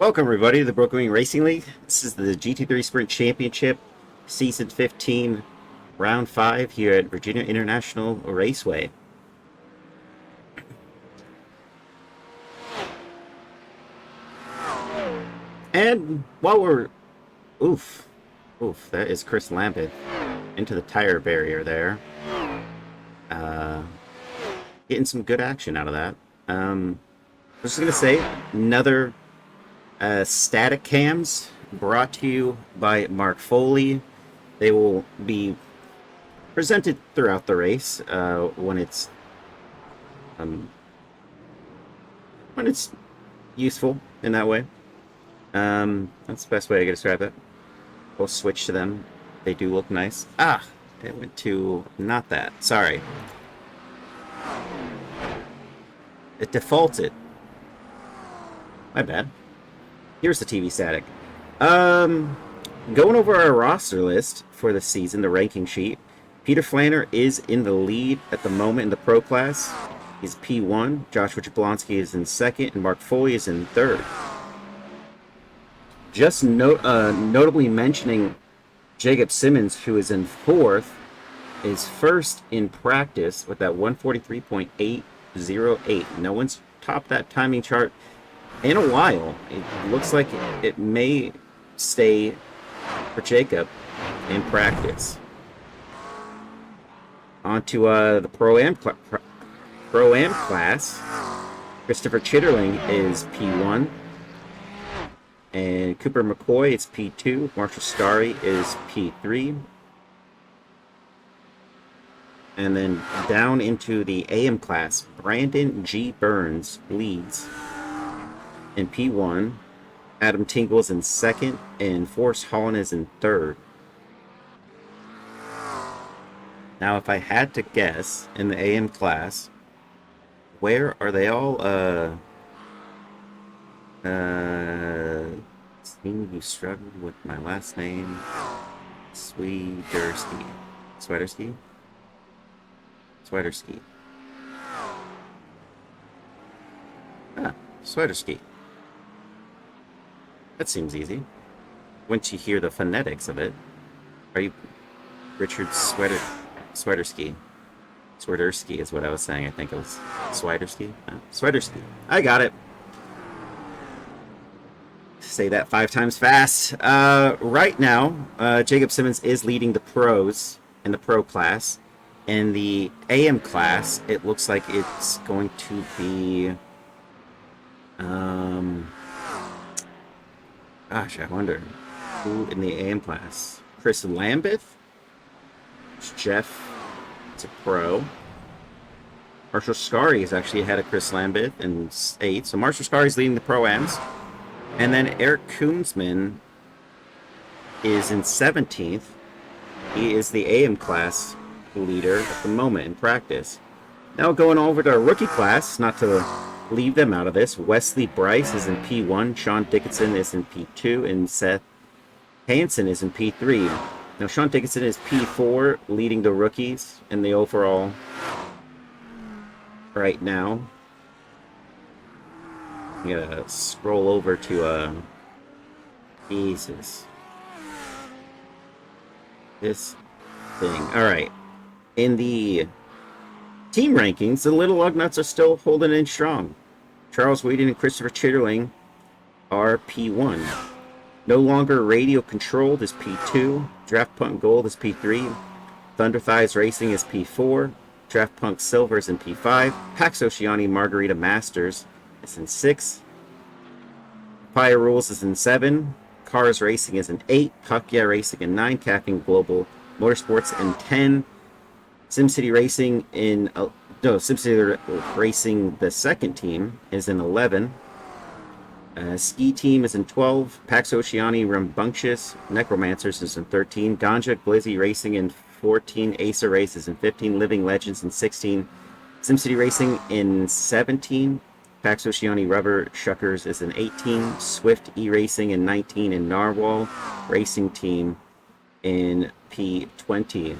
Welcome, everybody, to the Broken Wing Racing League. This is the GT3 Sprint Championship, Season 15, Round 5 here at Virginia International Raceway. And while we're... Oof. Oof, that is Chris Lambeth into the tire barrier there. Getting some good action out of that. I was just going to say, another static cams brought to you by Mark Foley. They will be presented throughout the race when it's useful in that way. That's the best way I can describe it. We'll switch to them. They do look nice. Ah, it went to not that. Sorry. It defaulted. My bad. Here's the TV static. Going over our roster list for the season, the ranking sheet. Peter Flanner is in the lead at the moment in the pro class. He's P1. Joshua Jablonski is in second, and Mark Foley is in third. Just notably mentioning Jacob Simmons, who is in fourth, is first in practice with that 143.808. No one's topped that timing chart in a while. It looks like it may stay for Jacob in practice. On to the Pro-Am class. Christopher Chitterling is P1. And Cooper McCoy is P2. Marshall Starry is P3. And then down into the AM class, Brandon G. Burns leads in P1. Adam Tingle is in second, and Forrest Holland is in third. Now, if I had to guess in the AM class, where are they all? Seem to struggle with my last name. Swiderski. Ah, Swiderski. That seems easy. Once you hear the phonetics of it. Are you Richard Swiderski? Swiderski is what I was saying. I think it was Swiderski. Swiderski. I got it. Say that 5 times fast. Right now, Jacob Simmons is leading the pros in the pro class. In the AM class, it looks like it's going to be... Gosh, I wonder who in the AM class. Chris Lambeth? Jeff. It's a pro. Marshall Scary is actually ahead of Chris Lambeth in 8th. So Marshall Scary is leading the pro-ams. And then Eric Koonsman is in 17th. He is the AM class leader at the moment in practice. Now going over to our rookie class, not to leave them out of this. Wesley Bryce is in P1. Sean Dickinson is in P2. And Seth Hansen is in P3. Now Sean Dickinson is P4, leading the rookies in the overall right now. I'm gonna scroll over to Jesus. This thing. Alright. In the team rankings, the Little Lugnuts are still holding in strong. Charles Whedon and Christopher Chitterling are P1. No Longer Radio Controlled is P2. Draft Punk Gold is P3. Thunder Thighs Racing is P4. Draft Punk Silver is in P5. Pax Oceani Margarita Masters is in 6. Fire Rules is in 7. Cars Racing is in 8. Puck Yeah Racing in 9. Capping Global Motorsports in 10. SimCity Racing in... SimCity Racing, the second team, is in 11. Ski Team is in 12. Pax Oceani Rambunctious Necromancers is in 13. Ganja Glizzy Racing in 14. Acer Race is in 15. Living Legends in 16. SimCity Racing in 17. Pax Oceani Rubber Shuckers is in 18. Swift E-Racing in 19. And Narwhal Racing Team in P20.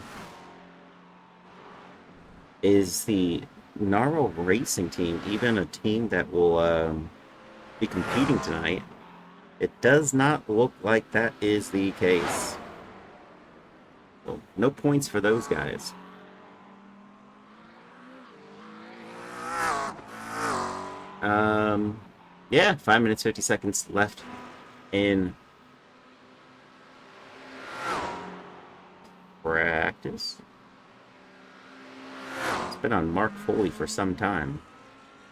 Is the Narwhal Racing Team even a team that will be competing tonight? It does not look like that is the case. Well, no points for those guys. Yeah, 5 minutes 50 seconds left in practice. It's been on Mark Foley for some time.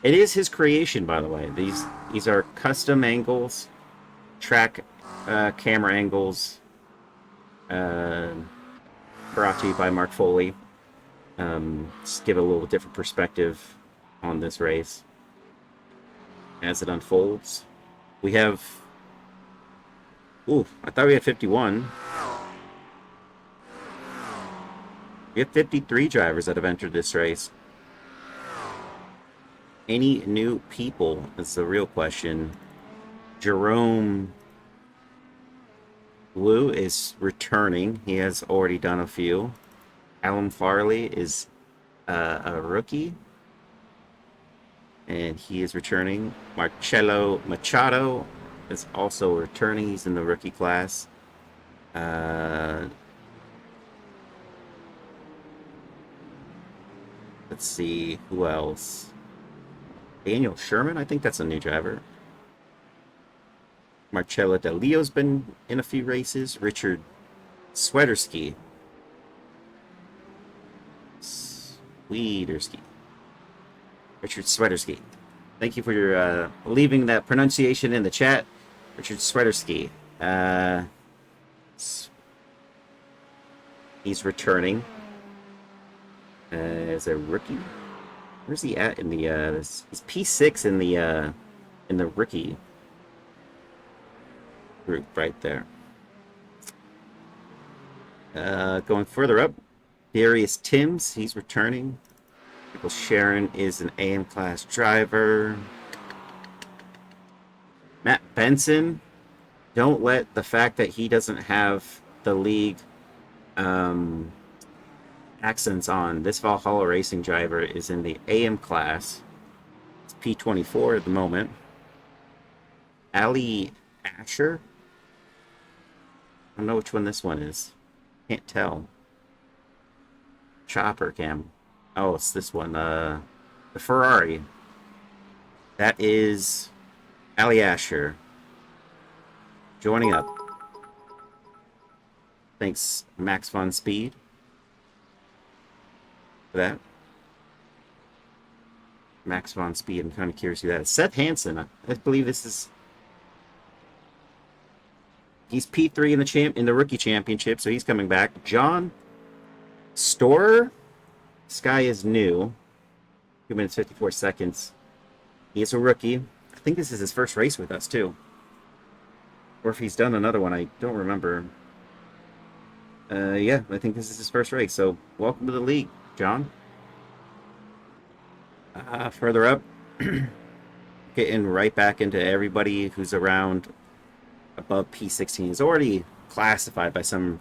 It is his creation, by the way. These are custom angles, track camera angles, uh, brought to you by Mark Foley. Just give a little different perspective on this race as it unfolds. We have... Ooh, I thought we had 51. We have 53 drivers that have entered this race. Any new people is the real question. Jerome Wu is returning. He has already done a few. Alan Farley is a rookie, and he is returning. Marcelo Machado is also returning. He's in the rookie class. Let's see, who else? Daniel Sherman, I think that's a new driver. Marcelo De Leo's been in a few races. Richard Swederski. Richard Swederski. Thank you for your leaving that pronunciation in the chat. Richard Swederski. He's returning as a rookie. Where's he at in the? He's P6 in the rookie group right there. Going further up, Darius Timms, he's returning. Michael Sharon is an AM class driver. Matt Benson, don't let the fact that he doesn't have the league accents on. This Valhalla Racing driver is in the AM class. It's P24 at the moment. Ali Asher. I don't know which one this one is. Can't tell. Chopper cam. Oh, it's this one. The Ferrari. That is Ali Asher. Joining up. Thanks, Max Von Speed, for that. Max Von Speed. I'm kind of curious who that is. Seth Hansen. I believe this is... He's P3 in the rookie championship, so he's coming back. John Storer. This guy is new. 2 minutes 54 seconds. He is a rookie. I think this is his first race with us too. Or if he's done another one, I don't remember. Yeah, I think this is his first race. So welcome to the league, John. Further up, getting right back into everybody who's around above P16 is already classified by some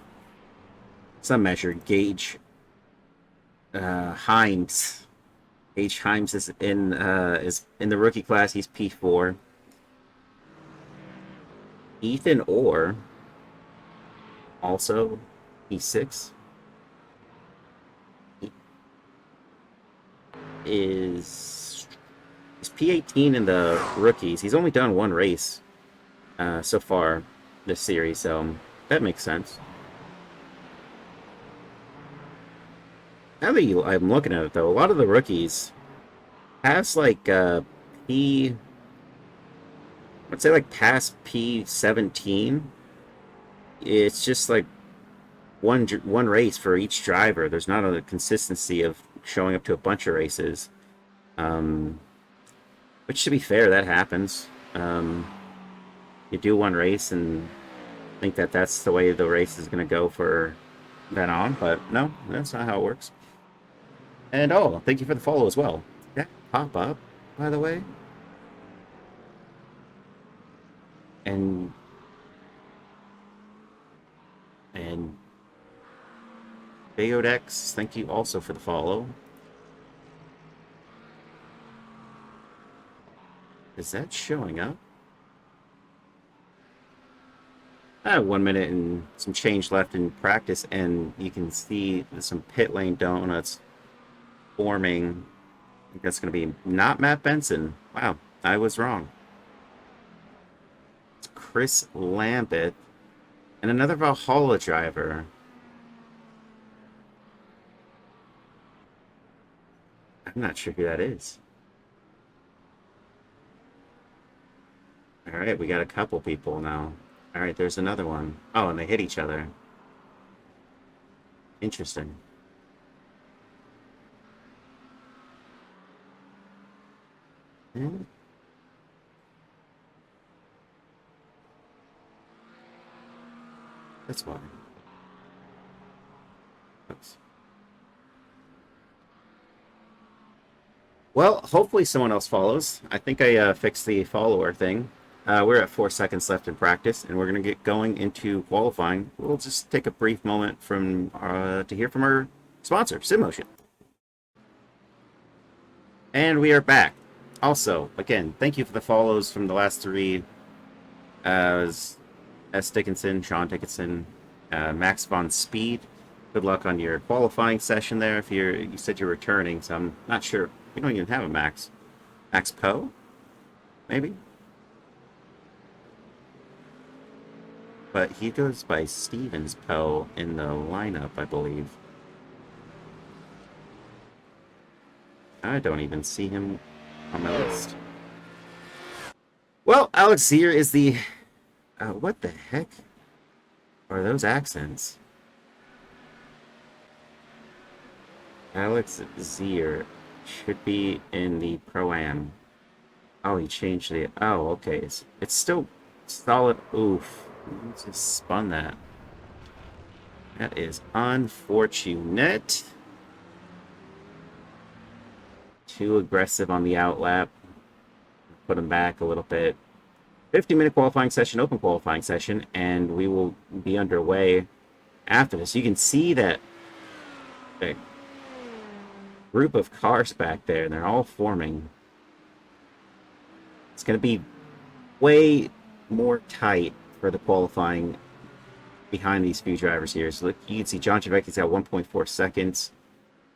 measure. Gage Himes. Gage Himes is in the rookie class. He's P4. Ethan Orr, also P6. Is P18 in the rookies. He's only done one race so far this series, so that makes sense. Now that I'm looking at it, though, a lot of the rookies has like I'd say like past P17. It's just like one race for each driver. There's not a consistency of showing up to a bunch of races. Which, to be fair, that happens. You do one race and think that that's the way the race is going to go for then on, but no, that's not how it works. And oh, thank you for the follow as well. That pop up, by the way. And Bayodex, thank you also for the follow. Is that showing up? 1 minute and some change left in practice, and you can see some pit lane donuts forming. I think that's going to be not Matt Benson. Wow, I was wrong. It's Chris Lambeth and another Valhalla driver. I'm not sure who that is. All right, we got a couple people now. All right, there's another one. Oh, and they hit each other. Interesting. Hmm, that's why. Oops. Well, hopefully someone else follows. I think I fixed the follower thing. We're at 4 seconds left in practice, and we're going to get going into qualifying. We'll just take a brief moment from to hear from our sponsor, SimMotion. And we are back. Also, again, thank you for the follows from the last three. S. Dickinson, Sean Dickinson, Max Von Speed. Good luck on your qualifying session there. If you said you're returning, so I'm not sure. We don't even have a Max. Max Poe, maybe. But he goes by Stevens Poe in the lineup, I believe. I don't even see him on my list. Well, Alex Zier is the... what the heck are those accents? Alex Zier should be in the Pro-Am. Oh, he changed the... Oh, okay. It's still solid. Oof. He just spun that. That is unfortunate. Too aggressive on the outlap. Put him back a little bit. 50-minute qualifying session, open qualifying session, and we will be underway after this. You can see that group of cars back there, and they're all forming. It's going to be way more tight for the qualifying behind these few drivers here. So look, you can see John Javecki's got 1.4 seconds.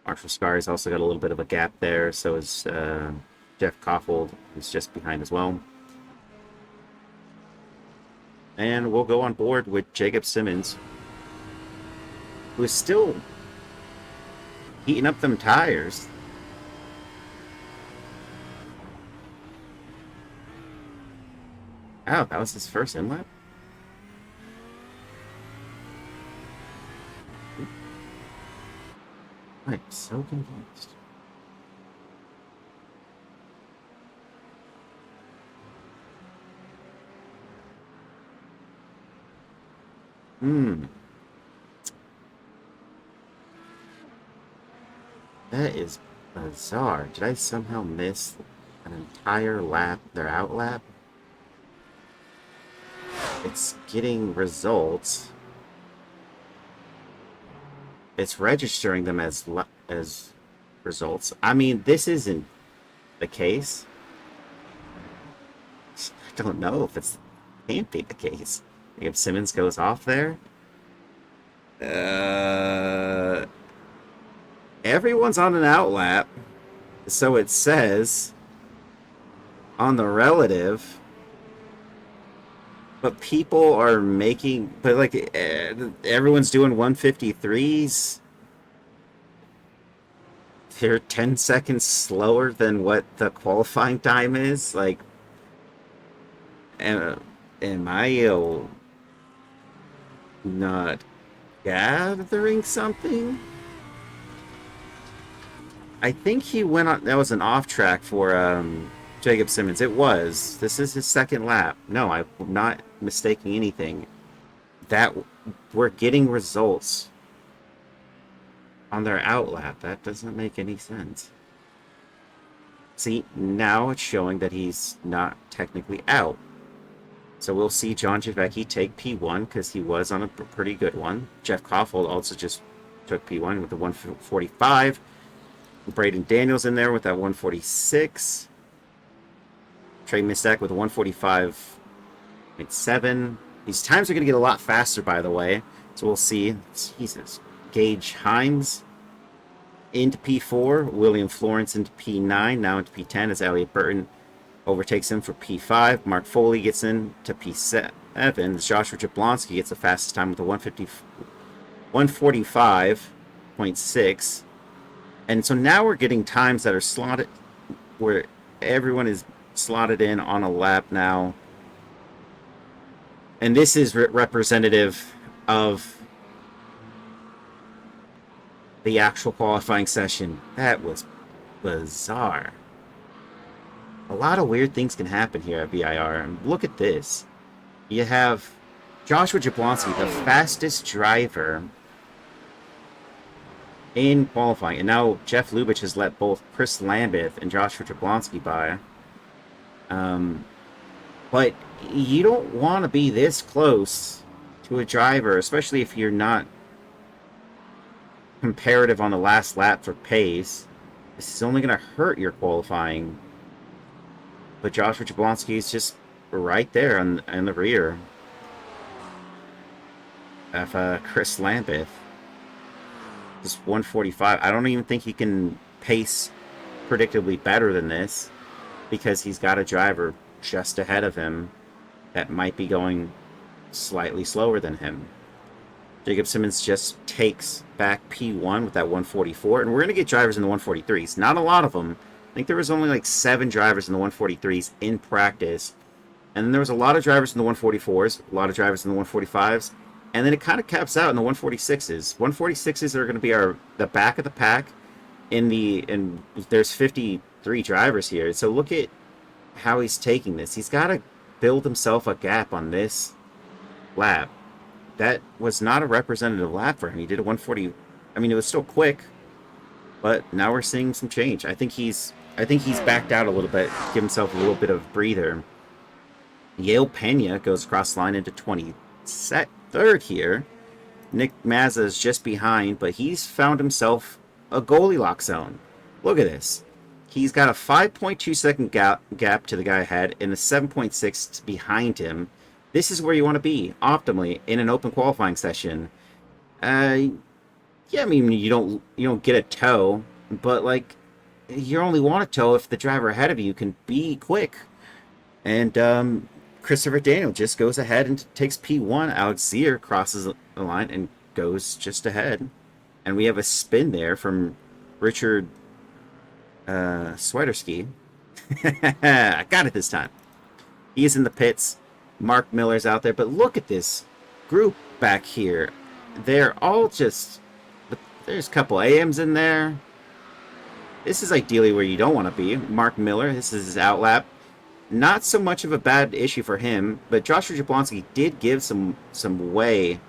Marshall Scar's also got a little bit of a gap there. So is Jeff Koffold, who's just behind as well. And we'll go on board with Jacob Simmons, who is still heating up them tires. Oh, that was his first inlet? I'm so confused. That is bizarre. Did I somehow miss an entire lap, their out lap? It's getting results. It's registering them as results. I mean, this isn't the case. I don't know if it's can't be the case. If Simmons goes off there, everyone's on an outlap, so it says on the relative. But people are making, but like everyone's doing 153s. They're 10 seconds slower than what the qualifying time is. Like, am I not gathering something? I think he went on. That was an off track for Jacob Simmons. It was. This is his second lap. No, I'm not mistaking anything. That we're getting results on their out lap. That doesn't make any sense. See, now it's showing that he's not technically out. So we'll see John Javecki take P1 because he was on a pretty good one. Jeff Koffold also just took P1 with the 145. Braden Daniels in there with that 146. Trey Mistak with a 145.7. These times are going to get a lot faster, by the way. So we'll see. Jesus. Gage Himes into P4. William Florence into P9. Now into P10 as Elliot Burton overtakes him for P5. Mark Foley gets in to P7. Joshua Jablonski gets the fastest time with a 145.6. And so now we're getting times that are slotted where everyone is slotted in on a lap now. And this is representative of the actual qualifying session. That was bizarre. A lot of weird things can happen here at VIR. And look at this. You have Joshua Jablonski, the fastest driver in qualifying. And now Jeff Lubitsch has let both Chris Lambeth and Joshua Jablonski by. But you don't want to be this close to a driver, especially if you're not comparative on the last lap for pace. This is only going to hurt your qualifying. But Joshua Jablonski is just right there in the rear of Chris Lambeth. Just 145. I don't even think he can pace predictably better than this because he's got a driver just ahead of him that might be going slightly slower than him. Jacob Simmons just takes back P1 with that 144, and we're going to get drivers in the 143s. Not a lot of them. I think there was only like 7 drivers in the 143s in practice, and then there was a lot of drivers in the 144s, a lot of drivers in the 145s, and then it kind of caps out in the 146s. 146s are going to be the back of the pack and there's 53 drivers here. So look at how he's taking this. He's got to build himself a gap on this lap. That was not a representative lap for him. He did a 140. I mean, it was still quick, but now we're seeing some change. I think he's backed out a little bit, give himself a little bit of breather. Yale Pena goes across the line into 23rd here. Nick Mazza is just behind, but he's found himself a Goldilocks zone. Look at this. He's got a 5.2 second gap to the guy ahead and a 7.6 behind him. This is where you want to be optimally in an open qualifying session. Yeah, I mean you don't get a tow, but like you only want a tow if the driver ahead of you can be quick. And Christopher Daniel just goes ahead and takes P1. Alex Zier crosses the line and goes just ahead. And we have a spin there from Richard Swiderski. I got it this time. He's in the pits. Mark Miller's out there. But look at this group back here. They're all just... There's a couple AMs in there. This is ideally where you don't want to be. Mark Miller, this is his outlap. Not so much of a bad issue for him, but Joshua Jablonski did give some way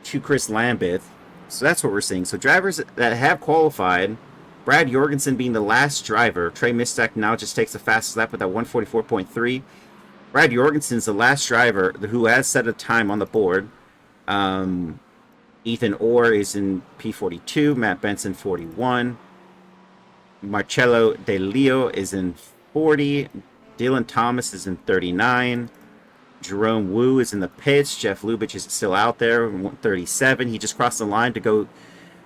to Chris Lambeth. So that's what we're seeing. So drivers that have qualified, Brad Jorgensen being the last driver. Trey Mistak now just takes the fastest lap with that 144.3. Brad Jorgensen's the last driver who has set a time on the board. Ethan Orr is in P42. Matt Benson, 41. Marcello De Leo is in 40. Dylan Thomas is in 39. Jerome Wu is in the pits. Jeff Lubitsch is still out there, 37. He just crossed the line to go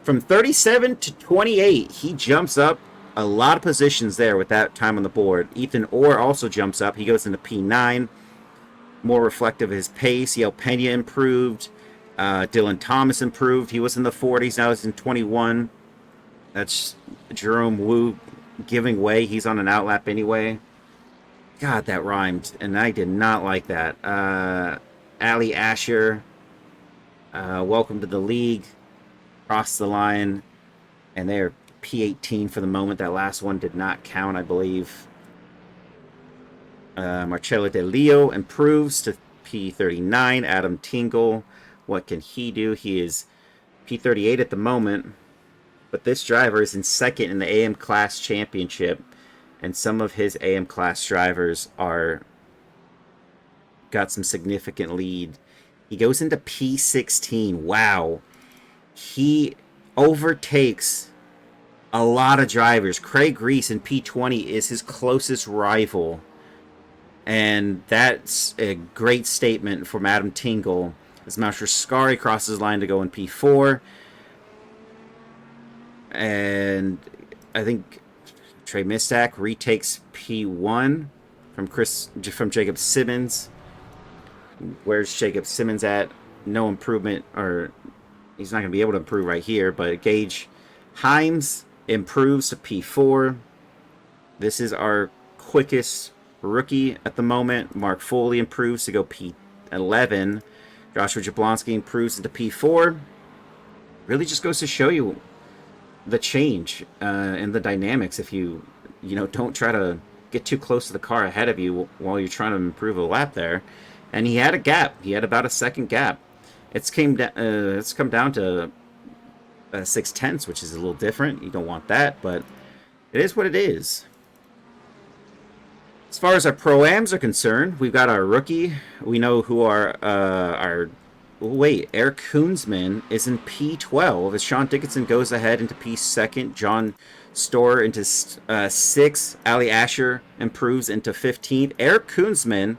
from 37 to 28. He jumps up a lot of positions there with that time on the board. Ethan Orr also jumps up. He goes into P9. More reflective of his pace. Yale Pena improved. Dylan Thomas improved. He was in the 40s. Now he's in 21. That's Jerome Wu giving way. He's on an outlap anyway. God, that rhymed, and I did not like that. Ali Asher, welcome to the league. Crossed the line, and they're P18 for the moment. That last one did not count, I believe. Marcello De Leo improves to P39. Adam Tingle, what can he do? He is P38 at the moment, but this driver is in second in the AM Class Championship. And some of his AM class drivers got some significant lead. He goes into P16. Wow. He overtakes a lot of drivers. Craig Reese in P20 is his closest rival. And that's a great statement from Adam Tingle as Mouser Scari crosses the line to go in P4. And I think Trey Mistak retakes P1 from Jacob Simmons. Where's Jacob Simmons at? No improvement, or he's not going to be able to improve right here, but Gage Himes improves to P4. This is our quickest rookie at the moment. Mark Foley improves to go P11. Joshua Jablonski improves into P4. Really just goes to show you the change and the dynamics if you don't try to get too close to the car ahead of you while you're trying to improve a lap there. And he had a gap. He had about a second gap. It's come down to 6/10, which is a little different. You don't want that, but it is what it is. As far as our Pro-Ams are concerned, we've got our rookie. We know who our Eric Koonsman is in P12 as Sean Dickinson goes ahead into P2. John Storer into 6th. Ali Asher improves into 15th. Eric Koonsman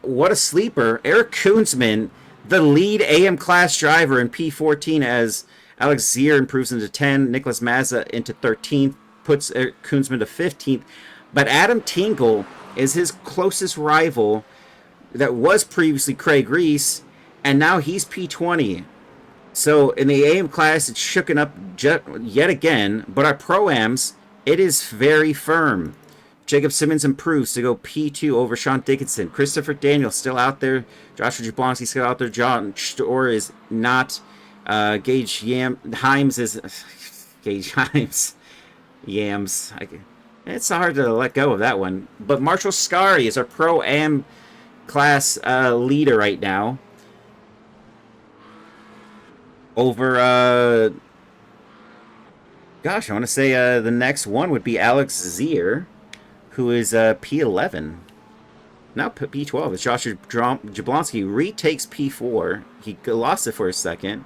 what a sleeper. Eric Koonsman, the lead AM class driver in P14 as Alex Zier improves into 10. Nicholas Mazza into 13th, puts Eric Koonsman to 15th. But Adam Tingle is his closest rival that was previously Craig Reese, and now he's P20. So in the AM class, it's shooken up yet again, but our Pro-Ams, it is very firm. Jacob Simmons improves to go P2 over Sean Dickinson. Christopher Daniel still out there. Joshua Jablonski still out there. John Storer is not. Gage Himes is... Gage Himes. Yams. It's hard to let go of that one. But Marshall Scari is our Pro-Am class leader right now. Over... I want to say the next one would be Alex Zier, who is P11. Now P12. It's Joshua Jablonski retakes P4. He lost it for a second.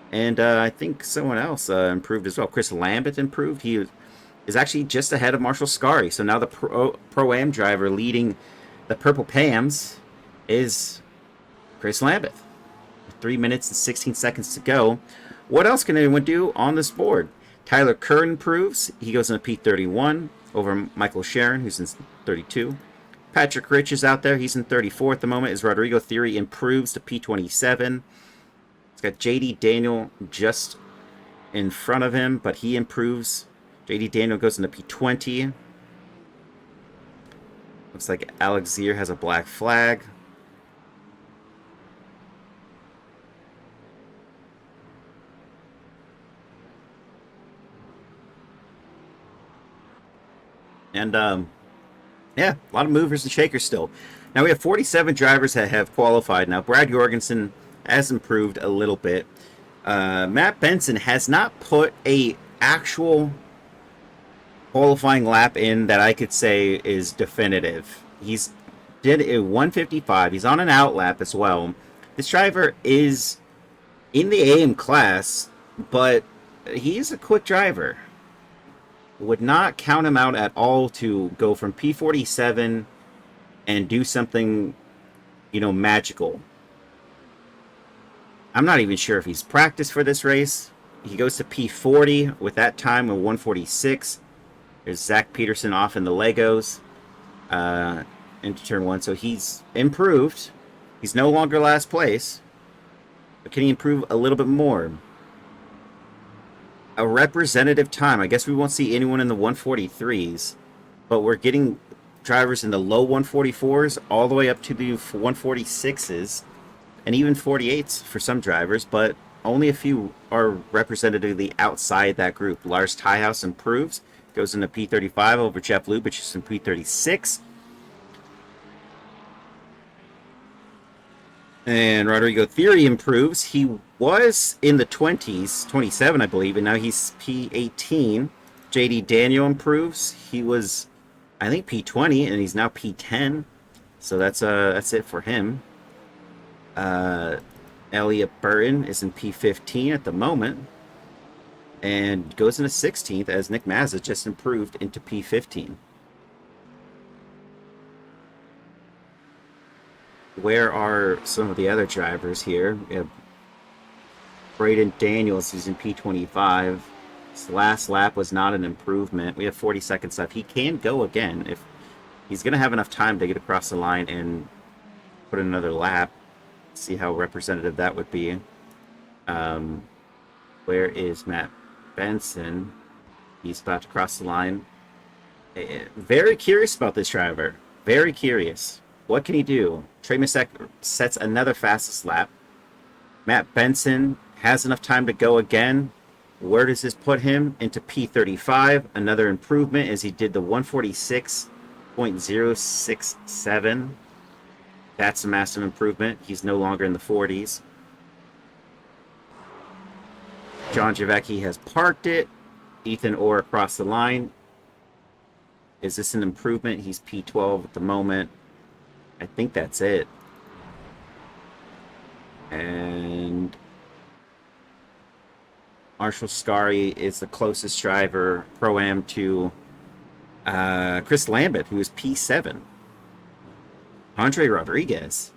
And I think someone else improved as well. Chris Lambert improved. He is actually just ahead of Marshall Scari. So now the Pro-Am driver leading the Purple Pams is Chris Lambert. 3 minutes and 16 seconds to go. What else can anyone do on this board? Tyler Kerr improves. He goes into P31 over Michael Sharon, who's in 32. Patrick Rich is out there. He's in 34 at the moment as Rodrigo Theory improves to P27. It's got JD Daniel just in front of him, but he improves. JD Daniel goes into P20. Looks like Alex Zier has a black flag. And, yeah, a lot of movers and shakers still. Now we have 47 drivers that have qualified. Now, Brad Jorgensen has improved a little bit. Matt Benson has not put a actual qualifying lap in that I could say is definitive. He's did a 155. He's on an out lap as well. This driver is in the AM class, but he's a quick driver. Would not count him out at all to go from P47 and do something, magical. I'm not even sure if he's practiced for this race. He goes to P40 with that time of 146. There's Zach Peterson off in the Legos into turn 1. So he's improved. He's no longer last place. But can he improve a little bit more? A representative time. I guess we won't see anyone in the 143s, but we're getting drivers in the low 144s all the way up to the 146s and even 48s for some drivers, but only a few are representatively outside that group. Lars Tyhouse improves, goes into P35 over Jeff Lubitsch, who's in P36. And Rodrigo Theory improves. He was in the 20s, 27, I believe, and now he's P18. JD Daniel improves. He was, I think, P20, and he's now P10. So that's it for him. Elliot Burton is in P15 at the moment, and goes into 16th as Nick Mazza just improved into P15. where are some of the other drivers here? We have Braden Daniels, who's in P25. His last lap was not an improvement. We have 40 seconds left. He can go again if he's going to have enough time to get across the line and put in another lap. See how representative that would be. Where is Matt Benson? He's about to cross the line. Very curious about this driver. Very curious. What can he do? Trey Masek sets another fastest lap. Matt Benson has enough time to go again. Where does this put him? Into P35. Another improvement as he did the 146.067. That's a massive improvement. He's no longer in the 40s. John Javecki has parked it. Ethan Orr across the line. Is this an improvement? He's P12 at the moment. I think that's it. And Marshall Scary is the closest driver Pro-Am to Chris Lambert, who is P7. Andre Rodriguez,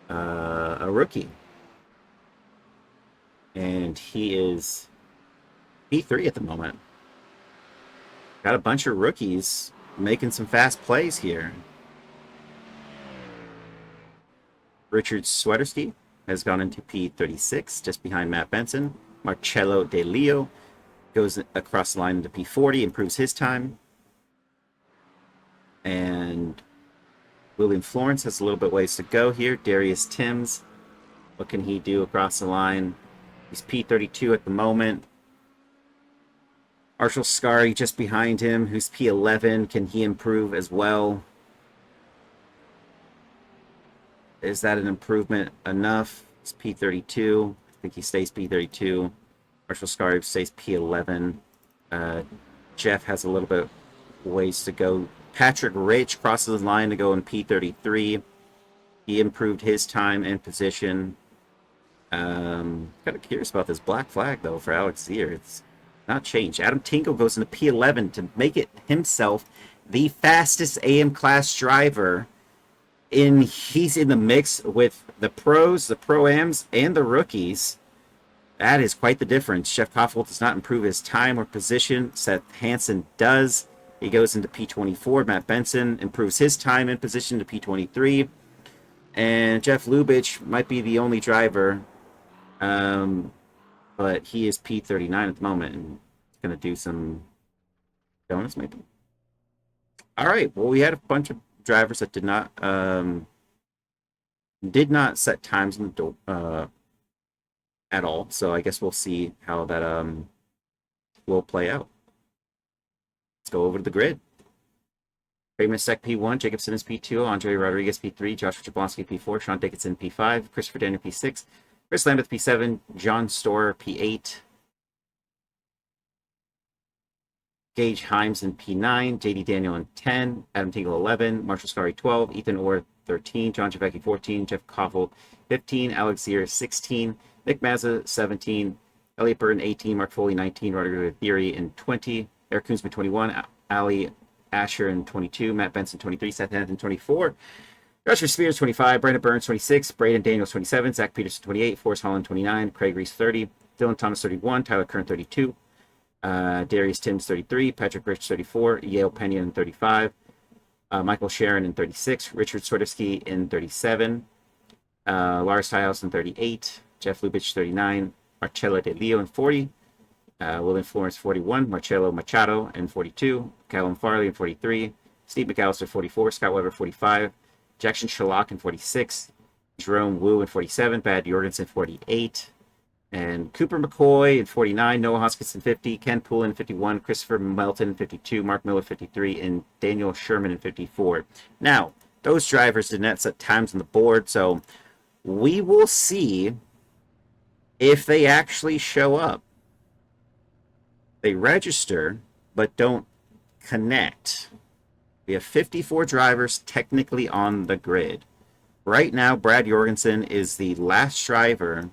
a rookie. And he is P3 at the moment. Got a bunch of rookies making some fast plays here. Richard Swedersky has gone into P36, just behind Matt Benson. Marcello De Leo goes across the line into P40, improves his time. And William Florence has a little bit ways to go here. Darius Timms, what can he do across the line? He's P32 at the moment. Marshall Scary just behind him, who's P11. Can he improve as well? Is that an improvement enough? It's P32. I think he stays P32. Marshall Scary stays P11. Jeff has a little bit ways to go. Patrick Rich crosses the line to go in P33. He improved his time and position. Kind of curious about this black flag, though, for Alex Zier. It's not changed. Adam Tinkle goes into P11 to make it himself the fastest AM class driver. He's in the mix with the pros, the pro-ams, and the rookies. That is quite the difference. Jeff Koffel does not improve his time or position. Seth Hansen does. He goes into P24. Matt Benson improves his time and position to P23. And Jeff Lubitsch might be the only driver, but he is P39 at the moment and going to do some donuts maybe. All right. Well, we had a bunch of drivers that did not set times in the at all. So I guess we'll see how that will play out. Let's go over to the grid. Trey Masek P1, Jacob Simmons P2, Andre Rodriguez P3, Joshua Jablonski P4, Sean Dickinson P5, Christopher Daniel P6, Chris Lambeth P7, John Storer P8, Gage Himes in P9, JD Daniel in 10, Adam Tingle 11, Marshall Scary 12, Ethan Orr 13, John Javecki 14, Jeff Koffel 15, Alex Zier 16, Nick Mazza 17, Elliot Burton 18, Mark Foley 19, Rodrigo Theory in 20, Eric Koonsman 21, Ali Asher in 22, Matt Benson 23, Seth Hansen 24, Joshua Spears 25, Brandon Burns 26, Braden Daniels 27, Zach Peterson 28, Forrest Holland 29, Craig Reese 30, Dylan Thomas 31, Tyler Kern 32, Darius Timms 33, Patrick Rich 34, Yale Pena in 35, Michael Sharon in 36, Richard Swerdowski in 37, Lars Stiles in 38, Jeff Lubitsch 39, Marcello De Leo in 40, William Florence 41, Marcello Machado in 42, Callum Farley in 43, Steve McAllister 44, Scott Weber 45, Jackson Sherlock in 46, Jerome Wu in 47, Bad Jorgensen 48, and Cooper McCoy in 49, Noah Hoskins in 50, Ken Poole in 51, Christopher Melton in 52, Mark Miller 53, and Daniel Sherman in 54. Now, those drivers did not set times on the board, so we will see if they actually show up. They register, but don't connect. We have 54 drivers technically on the grid. Right now, Brad Jorgensen is the last driver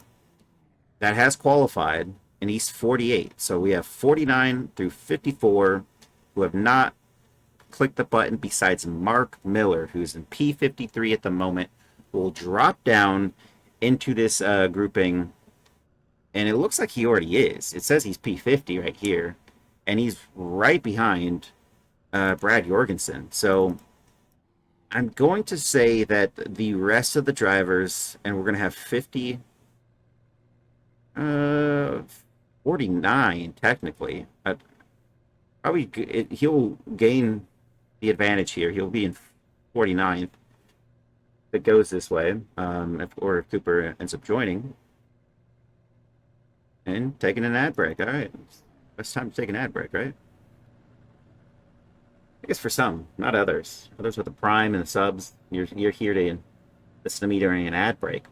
that has qualified, and he's 48. So we have 49 through 54 who have not click the button besides Mark Miller, who's in P53 at the moment, will drop down into this grouping, and it looks like he already is. It says he's P50 right here, and he's right behind Brad Jorgensen. So I'm going to say that the rest of the drivers, and we're going to have 49 technically. Probably he'll gain the advantage here. He'll be in 49th if it goes this way, if Cooper ends up joining. And taking an ad break. All right. It's time to take an ad break, right? I guess for some, not others. Others with the Prime and the subs, you're here to listen to me during an ad break.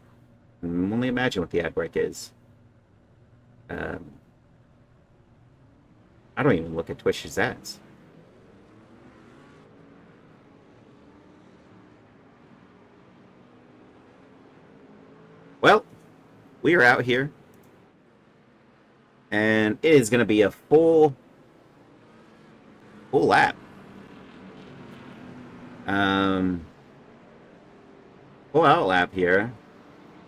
Only imagine what the ad break is. I don't even look at Twitch's ads. Well, we are out here, and it is going to be a full lap. Full out lap here,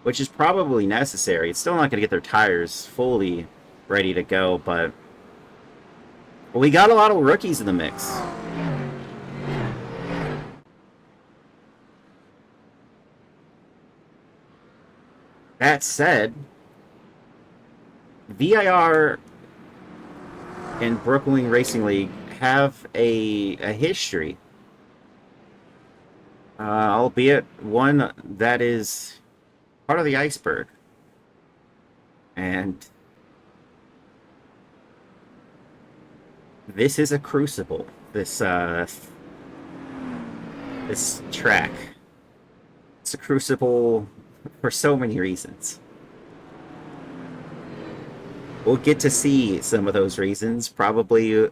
which is probably necessary. It's still not going to get their tires fully ready to go, but we got a lot of rookies in the mix. That said, VIR and Brooklyn Racing League have a history, albeit one that is part of the iceberg. And this is a crucible, this track. It's a crucible for so many reasons. We'll get to see some of those reasons, probably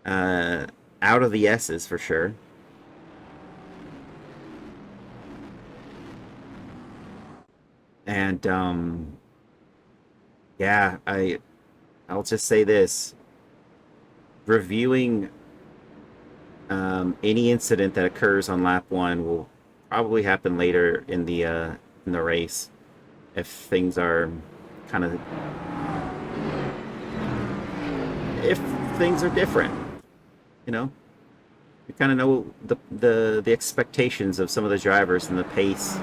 out of the S's for sure. And yeah, I'll just say this: reviewing any incident that occurs on lap 1 will probably happen later in the race if things are kind of different. You know, you kind of know the expectations of some of the drivers and the pace.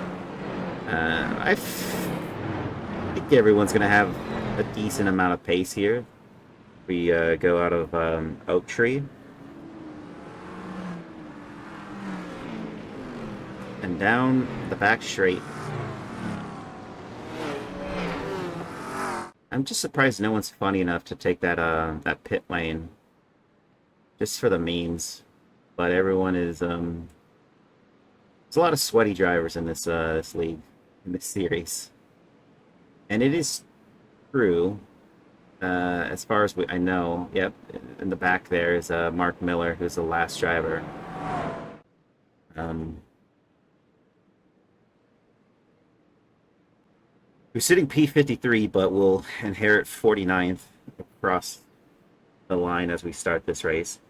I think everyone's gonna have a decent amount of pace here. We go out of Oak Tree and down the back straight. I'm just surprised no one's funny enough to take that pit lane just for the memes. But everyone is there's a lot of sweaty drivers in this league, in this series, and it is true. As far as I know, yep, in the back there is Mark Miller, who's the last driver. Who's sitting P53, but will inherit 49th across the line as we start this race.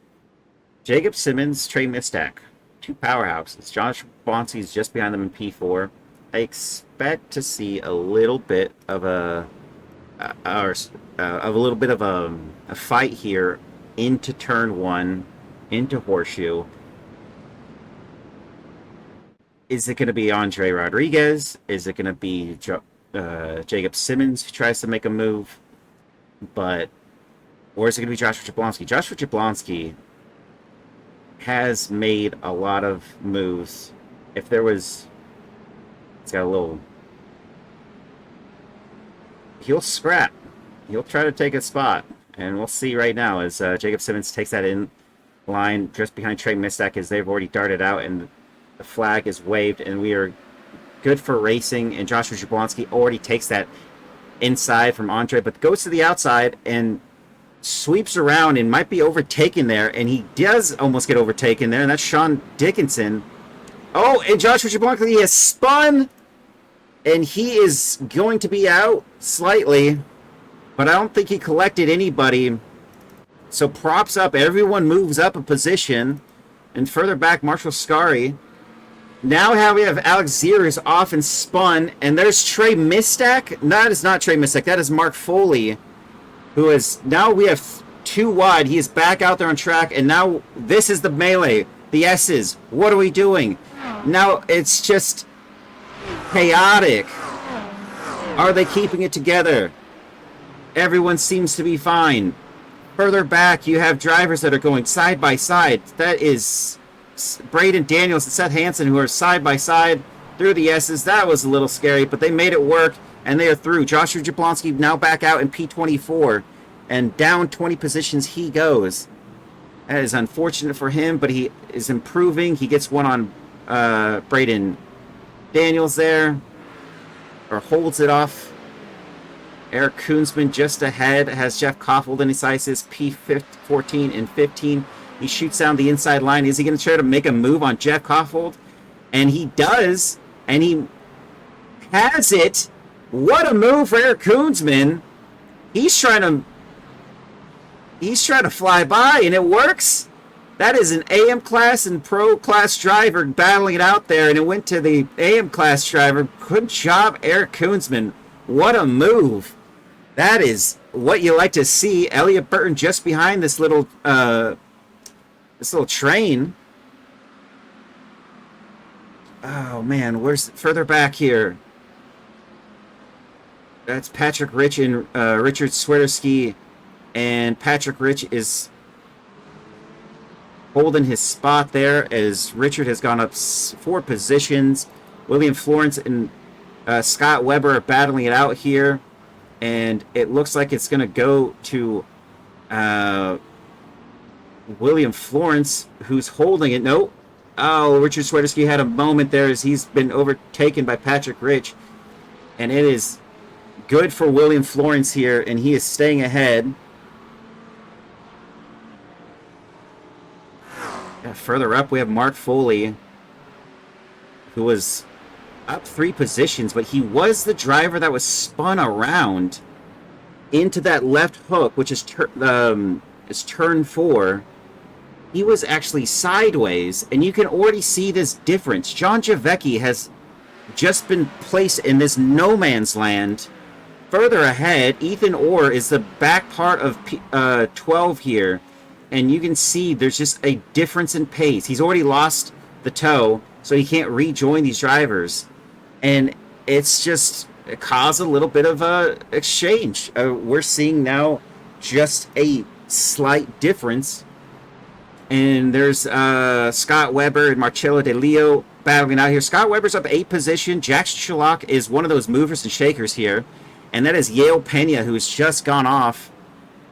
Jacob Simmons, Trey Mistak, two powerhouses. Josh Bonsi's just behind them in P4. I expect to see a little bit of a fight here into turn 1, into Horseshoe. Is it going to be Andre Rodriguez? Is it going to be Jacob Simmons who tries to make a move? Or is it going to be Joshua Jablonski? Joshua Jablonski has made a lot of moves. It's got a little... He'll scrap. He'll try to take a spot. And we'll see right now as Jacob Simmons takes that in line just behind Trey Mistak as they've already darted out and the flag is waved and we are good for racing. And Joshua Jablonski already takes that inside from Andre, but goes to the outside and sweeps around and might be overtaken there. And he does almost get overtaken there. And that's Sean Dickinson. Oh, and Joshua Jablonski has spun. And he is going to be out slightly, but I don't think he collected anybody So props up. Everyone moves up a position. And further back, Marshall Scary. Now we have Alex Ziers off and spun. And there's Trey Mistak. No, that is not Trey Mistak. That is Mark Foley, who is... Now we have 2 wide. He is back out there on track. And now this is the melee. The S's. What are we doing? Now it's just chaotic. Are they keeping it together? Everyone seems to be fine. Further back, you have drivers that are going side by side. That is Braden Daniels and Seth Hansen, who are side by side through the S's. That was a little scary, but they made it work, and they are through. Joshua Jablonski now back out in P24, and down 20 positions he goes. That is unfortunate for him, but he is improving. He gets one on Braden Daniels there, or holds it off. Eric Koonsman just ahead has Jeff Koffold in his sights, P14 and 15. He shoots down the inside line. Is he going to try to make a move on Jeff Koffold? And he does, and he has it. What a move for Eric Koonsman. He's trying to fly by, and it works. That is an AM class and pro class driver battling it out there, and it went to the AM class driver. Good job, Eric Koonsman. What a move. That is what you like to see. Elliot Burton just behind this little train. Oh man, where's further back here? That's Patrick Rich and Richard Swiderski, and Patrick Rich is holding his spot there as Richard has gone up 4 positions. William Florence and Scott Weber are battling it out here, and it looks like it's going to go to William Florence, who's holding it. Nope. Oh, Richard Swiderski had a moment there as he's been overtaken by Patrick Rich, and it is good for William Florence here, and he is staying ahead. Yeah, further up, we have Mark Foley, who was up 3 positions, but he was the driver that was spun around into that left hook, which is turn 4. He was actually sideways, and you can already see this difference. John Javecki has just been placed in this no man's land. Further ahead, Ethan Orr is the back part of 12 here, and you can see there's just a difference in pace. He's already lost the toe, so he can't rejoin these drivers. And it's just caused a little bit of a exchange. We're seeing now just a slight difference. And there's Scott Weber and Marcello De Leo battling out here. Scott Weber's up 8 position. Jax Chilak is one of those movers and shakers here. And that is Yale Pena, who's just gone off.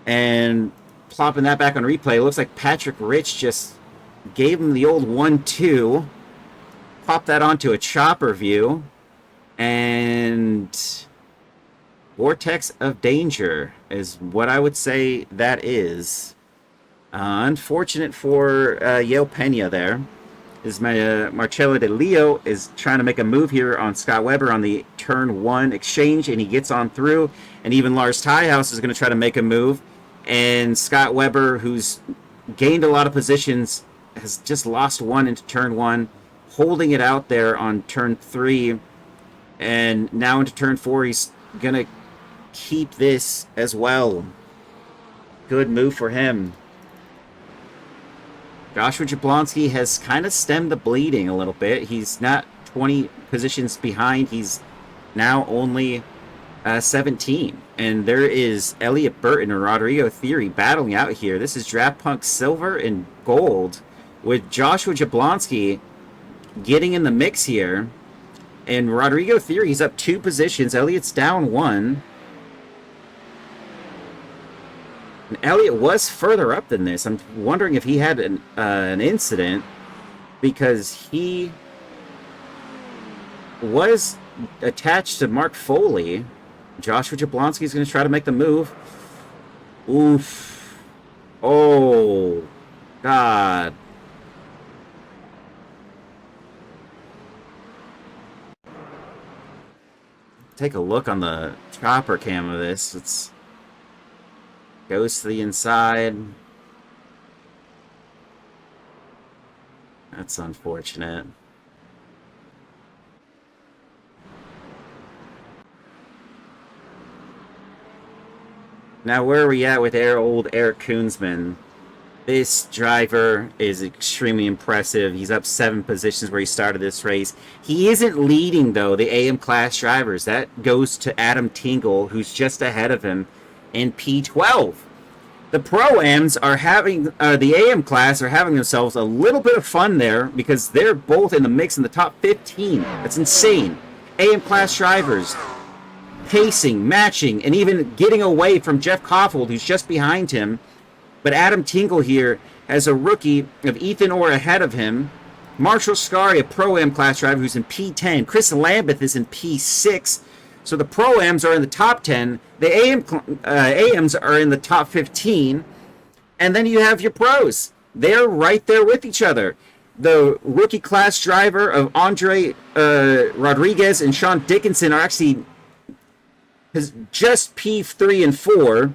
And plopping that back on replay. It looks like Patrick Rich just gave him the old 1-2. Pop that onto a chopper view. And Vortex of Danger is what I would say that is. Unfortunate for Yale Pena there. Marcello De Leo is trying to make a move here on Scott Weber on the turn 1 exchange, and he gets on through. And even Lars Tiehaus is going to try to make a move. And Scott Weber, who's gained a lot of positions, has just lost 1 into turn 1, holding it out there on turn 3. And now into turn 4, he's going to keep this as well. Good move for him. Joshua Jablonski has kind of stemmed the bleeding a little bit. He's not 20 positions behind. He's now only 17. And there is Elliot Burton and Rodrigo Theory battling out here. This is Draft Punk Silver and Gold with Joshua Jablonski getting in the mix here. And Rodrigo Theory, he's up 2 positions. Elliot's down 1. And Elliot was further up than this. I'm wondering if he had an incident, because he was attached to Mark Foley. Joshua Jablonski is going to try to make the move. Oof. Oh, God. Take a look on the chopper cam of this. Goes to the inside. That's unfortunate. Now, where are we at with old Eric Koonsman? This driver is extremely impressive. He's up 7 positions where he started this race. He isn't leading, though, the AM class drivers. That goes to Adam Tingle, who's just ahead of him in P12. The Pro-Ams are having, the AM class are having themselves a little bit of fun there because they're both in the mix in the top 15. That's insane. AM class drivers pacing, matching, and even getting away from Jeff Koffold, who's just behind him. But Adam Tingle here has a rookie of Ethan Orr ahead of him. Marshall Scary, a Pro-Am class driver who's in P10. Chris Lambeth is in P6. So the Pro-Ams are in the top 10. The AMs are in the top 15. And then you have your pros. They're right there with each other. The rookie class driver of Andre Rodriguez and Sean Dickinson are actually just P3 and 4.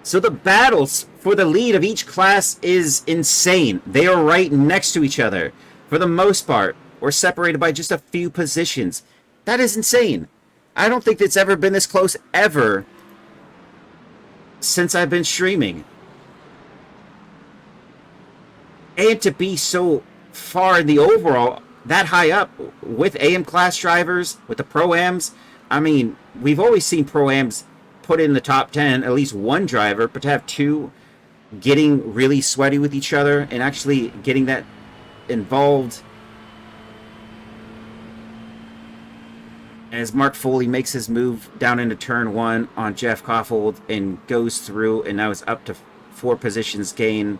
So the battles for the lead of each class is insane. They are right next to each other. For the most part, we're separated by just a few positions. That is insane. I don't think it's ever been this close ever since I've been streaming. And to be so far in the overall, that high up with AM class drivers, with the Pro-Ams, I mean, we've always seen Pro-Ams put in the top 10, at least one driver, but to have two getting really sweaty with each other and actually getting that involved. As Mark Foley makes his move down into turn 1 on Jeff Koffold and goes through, and now it's up to 4 positions gain.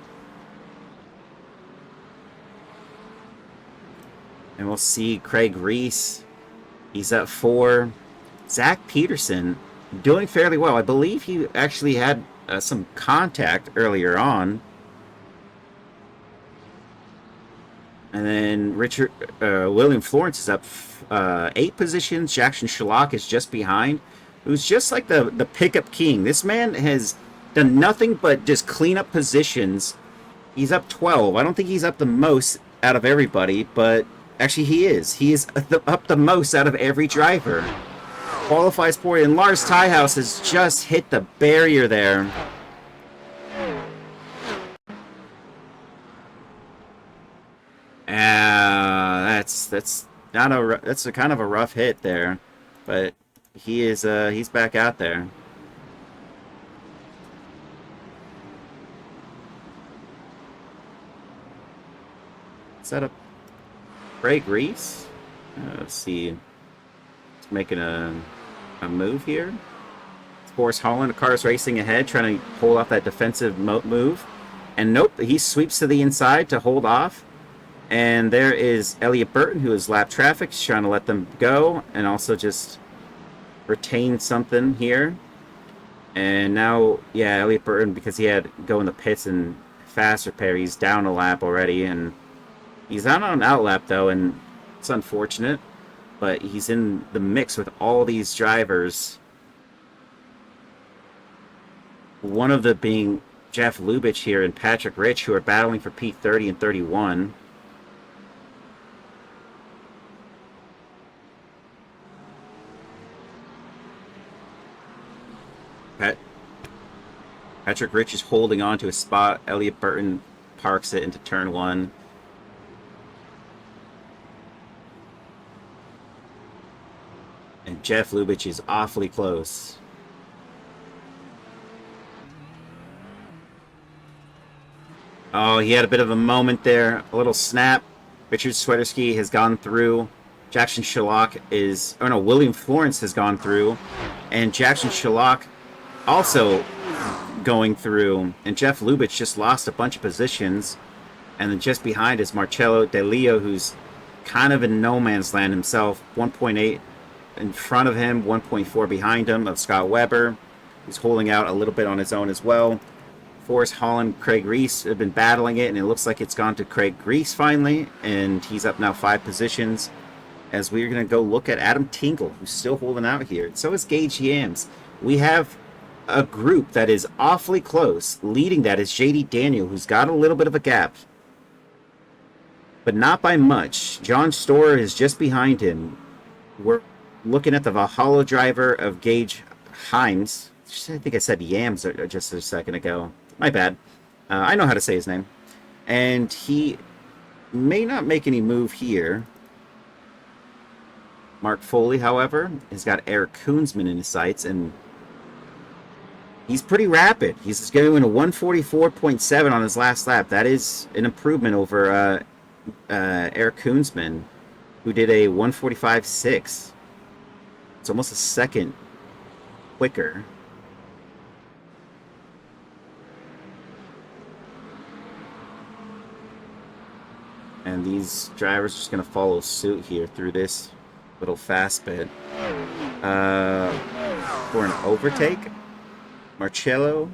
And we'll see Craig Reese. He's at 4. Zach Peterson doing fairly well. I believe he actually had some contact earlier on. And then William Florence is up 8 positions. Jackson Shalak is just behind, who's just like the pickup king. This man has done nothing but just clean up positions. He's up 12. I don't think he's up the most out of everybody, but actually he is. He is up the most out of every driver. Qualifies for it, and Lars Tyhouse has just hit the barrier there. That's a kind of a rough hit there, but he's back out there. Is that a Craig Reese? Let's see. It's making a move here. Forrest Holland, a car's racing ahead, trying to hold off that defensive move. And nope, he sweeps to the inside to hold off. And there is Elliot Burton, who is lap traffic. He's trying to let them go and also just retain something here. And now, yeah, Elliot Burton, because he had to go in the pits and fast repair, he's down a lap already. And he's not on an out lap, though, and it's unfortunate. But he's in the mix with all these drivers. One of them being Jeff Lubitsch here and Patrick Rich, who are battling for P30 and 31. Patrick Rich is holding on to his spot. Elliot Burton parks it into turn 1. And Jeff Lubitsch is awfully close. Oh, he had a bit of a moment there. A little snap. Richard Sweaterski has gone through. Jackson Shalak is... Oh, no, William Florence has gone through. And Jackson Shalak also going through. And Jeff Lubitsch just lost a bunch of positions. And then just behind is Marcello De Leo, who's kind of in no man's land himself. 1.8 in front of him, 1.4 behind him of Scott Weber. He's holding out a little bit on his own as well. Forrest Holland, Craig Reese have been battling it, and it looks like it's gone to Craig Reese finally, and he's up now 5 positions. As we're going to go look at Adam Tingle, who's still holding out here. So is Gage Yams. We have a group that is awfully close. Leading that is JD Daniel, who's got a little bit of a gap. but not by much. John Storer is just behind him. We're looking at the Valhalla driver of Gage Himes. I think I said Yams just a second ago. My bad. I know how to say his name. And he may not make any move here. Mark Foley, however, has got Eric Koonsman in his sights, and he's pretty rapid. He's going a 144.7 on his last lap. That is an improvement over Eric Koonsman, who did a 145.6. It's almost a second quicker. And these drivers are just going to follow suit here through this little fast bit. For an overtake, Marcello.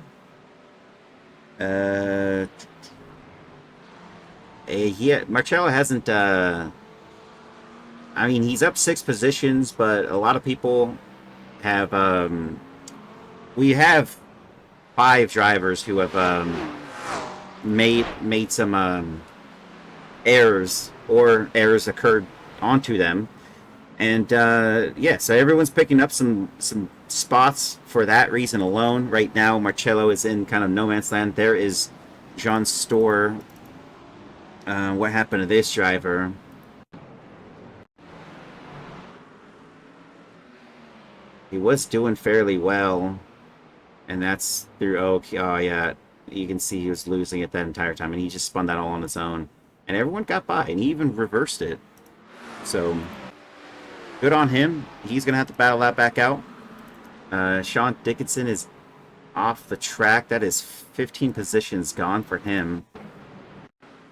Marcello hasn't. I mean, he's up 6 positions, but a lot of people have. We have 5 drivers who have made some errors, or errors occurred onto them, and yeah, so everyone's picking up some spots for that reason alone. Right now, Marcello is in kind of no man's land. There is John Storer. What happened to this driver? He was doing fairly well, and that's through. Oh yeah, you can see he was losing it that entire time, and he just spun that all on his own. And everyone got by, and he even reversed it. So, good on him. He's going to have to battle that back out. Sean Dickinson is off the track. That is 15 positions gone for him.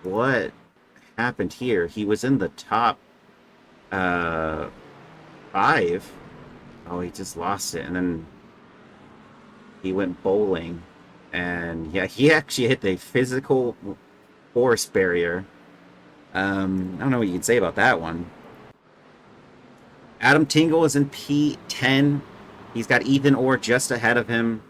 What happened here? He was in the top 5. Oh, he just lost it. And then he went bowling. And yeah, he actually hit the physical force barrier. I don't know what you can say about that one. Adam Tingle is in P10. He's got Ethan Orr just ahead of him.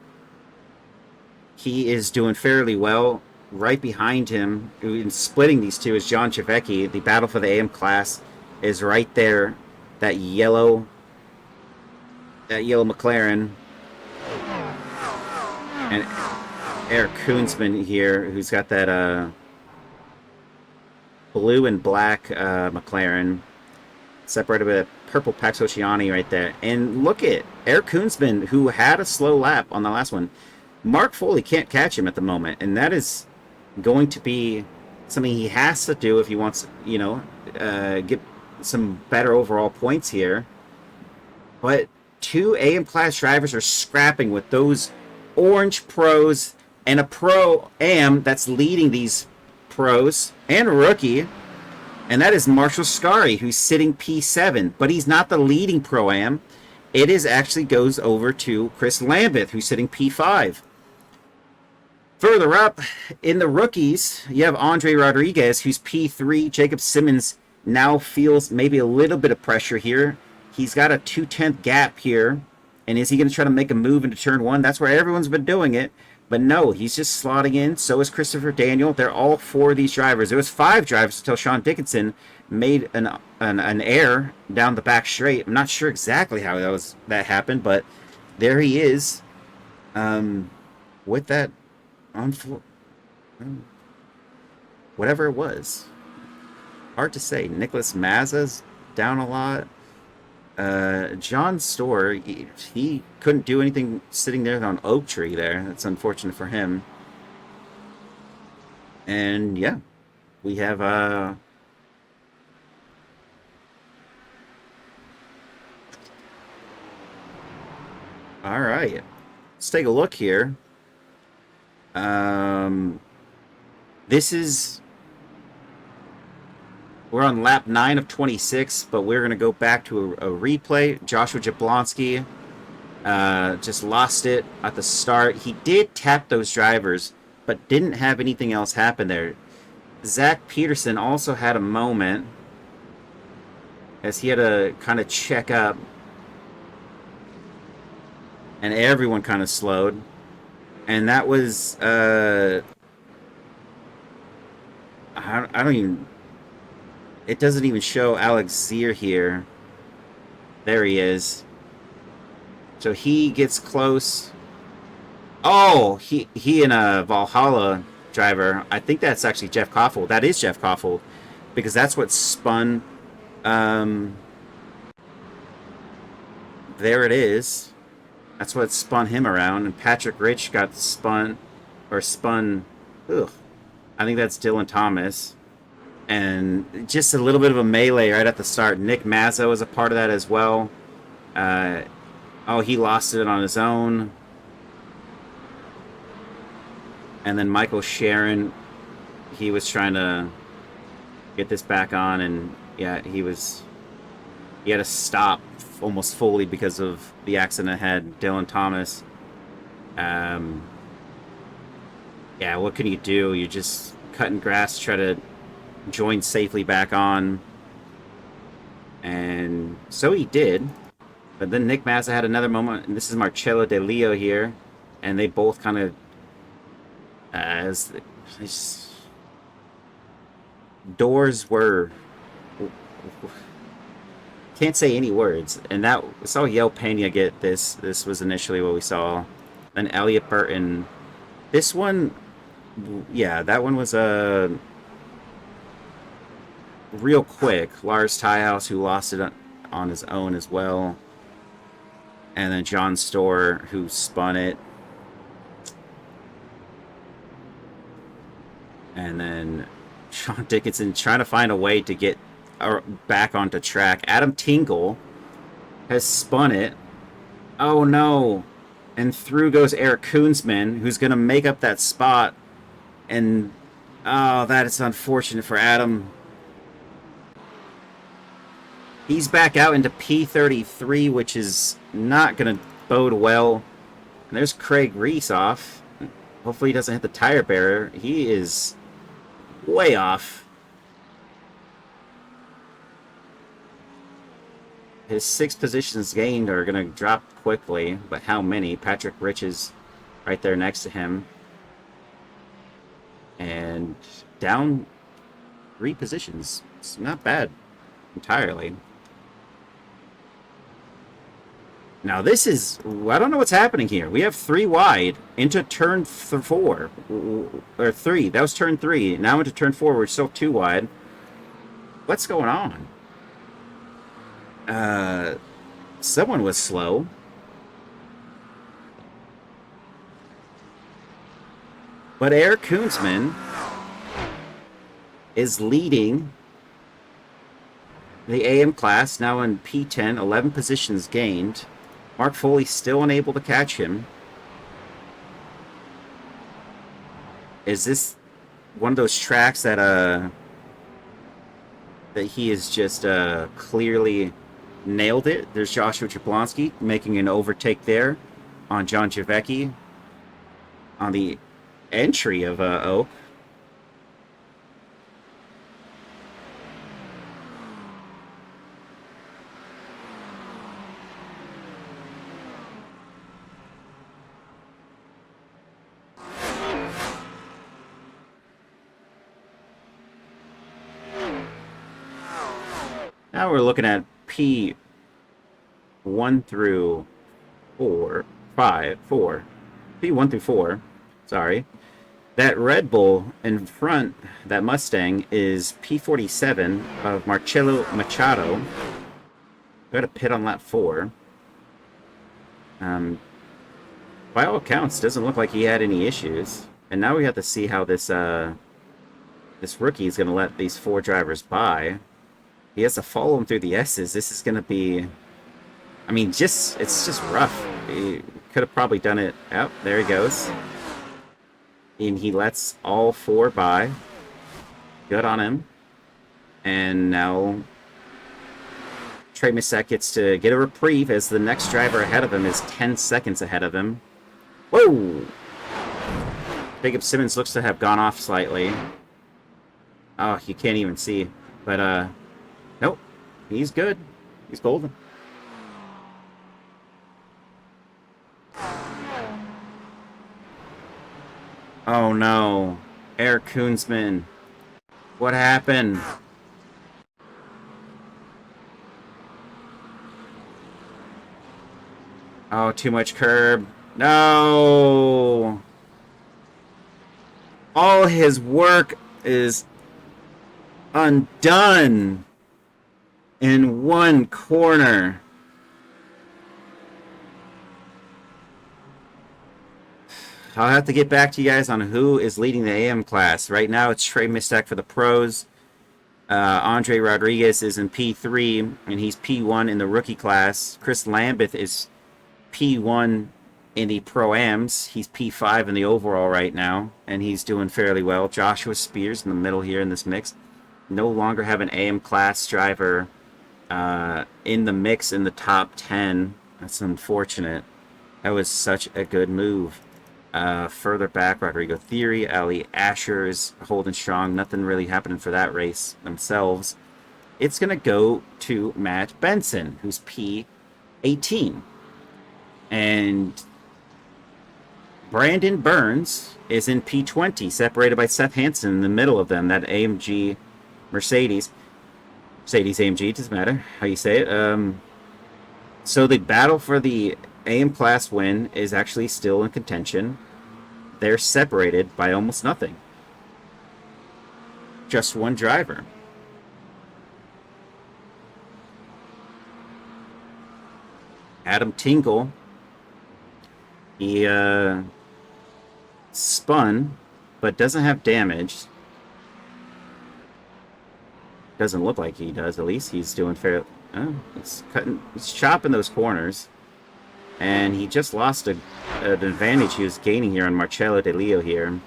He is doing fairly well. Right behind him, splitting these two, is John Chavecki. The battle for the AM class is right there. That yellow McLaren. And Eric Koonsman here, who's got that blue and black McLaren, separated by a purple Pax Oceani right there. And look at Eric Koonsman, who had a slow lap on the last one. Mark Foley can't catch him at the moment, and that is going to be something he has to do if he wants, get some better overall points here. But 2 AM class drivers are scrapping with those orange pros, and a pro AM that's leading these pros, and a rookie, and that is Marshall Scary, who's sitting P7, but he's not the leading pro-am. It is actually goes over to Chris Lambeth, who's sitting P5. Further up, in the rookies, you have Andre Rodriguez, who's P3. Jacob Simmons now feels maybe a little bit of pressure here. He's got a 2/10 gap here, and is he going to try to make a move into turn 1? That's where everyone's been doing it. But no, he's just slotting in. So is Christopher Daniel. They're all 4 of these drivers. There was 5 drivers until Sean Dickinson made an error down the back straight. I'm not sure exactly how that happened, but there he is. With that on whatever it was. Hard to say. Nicholas Mazza's down a lot. John Storer, he couldn't do anything sitting there on Oak Tree there. That's unfortunate for him. And yeah, we have all right. Let's take a look here. This is, we're on lap 9 of 26, but we're going to go back to a replay. Joshua Jablonski just lost it at the start. He did tap those drivers, but didn't have anything else happen there. Zach Peterson also had a moment as he had to kind of check up, and everyone kind of slowed. And that was, I don't even, It doesn't even show Alex Zier here. There he is. So he gets close. Oh, he and a Valhalla driver. I think that's actually Jeff Koffel. That is Jeff Koffel, because that's what spun. Um, there it is. That's what spun him around. And Patrick Rich got spun, or spun. Ugh. I think that's Dylan Thomas. And just a little bit of a melee right at the start. Nick Mazzo is a part of that as well. Oh, he lost it on his own. And then Michael Sharon, he was trying to get this back on, and yeah, he had to stop almost fully because of the accident ahead. Dylan Thomas. Yeah, what can you do? You're just cutting grass to try to join safely back on. And so he did. But then Nick Mazza had another moment, and this is Marcello De Leo here. And they both kind of, as doors were, can't say any words. And that, we saw Yel Pena get this. This was initially what we saw. Then Elliot Burton. This one, yeah, that one was a real quick. Lars Tyhouse, who lost it on his own as well. And then John Storr, who spun it. And then Sean Dickinson trying to find a way to get back onto track. Adam Tingle has spun it. Oh no. And through goes Eric Koonsman, who's going to make up that spot. And, oh, that is unfortunate for Adam. He's back out into P33, which is not going to bode well. And there's Craig Reese off. Hopefully he doesn't hit the tire barrier. He is way off. His 6 positions gained are going to drop quickly, but how many? Patrick Rich is right there next to him. And down 3 positions. It's not bad entirely. Now this is, I don't know what's happening here. We have 3 wide into turn 4, or 3. That was turn 3. Now into turn 4, we're still 2 wide. What's going on? Someone was slow. But Eric Koonsman is leading the AM class, now in P10, 11 positions gained. Mark Foley still unable to catch him. Is this one of those tracks that he is just clearly nailed it? There's Joshua Jablonski making an overtake there on John Javecki on the entry of Oak. Now we're looking at P1 through 4, P1 through 4, sorry. That Red Bull in front, that Mustang, is P47 of Marcello Machado. Got a pit on lap 4. By all accounts, doesn't look like he had any issues. And now we have to see how this this rookie is going to let these 4 drivers by. He has to follow him through the S's. This is going to be, I mean, it's just rough. He could have probably done it. Oh, there he goes. And he lets all 4 by. Good on him. And now Trey Missek gets to get a reprieve as the next driver ahead of him is 10 seconds ahead of him. Whoa! Jacob Simmons looks to have gone off slightly. Oh, you can't even see. But, nope. He's good. He's golden. Oh no. Eric Koonsman. What happened? Oh, too much curb. No! All his work is undone in one corner. I'll have to get back to you guys on who is leading the AM class. Right now, it's Trey Mistak for the pros. Andre Rodriguez is in P3, and he's P1 in the rookie class. Chris Lambeth is P1 in the Pro-Ams. He's P5 in the overall right now, and he's doing fairly well. Joshua Spears in the middle here in this mix. No longer have an AM class driver in the mix in the top 10. That's unfortunate. That was such a good move. Further back, Rodrigo Theory, Ali Asher is holding strong. Nothing really happening for that race themselves. It's going to go to Matt Benson, who's P18. And Brandon Burns is in P20, separated by Seth Hansen in the middle of them, that AMG Mercedes. Mercedes AMG, doesn't matter how you say it. So the battle for the AM class win is actually still in contention. They're separated by almost nothing. Just one driver. Adam Tingle. He spun, but doesn't have damage. Doesn't look like he does, at least. He's doing fair. He's chopping those corners. And he just lost an advantage he was gaining here on Marcello De Leo here,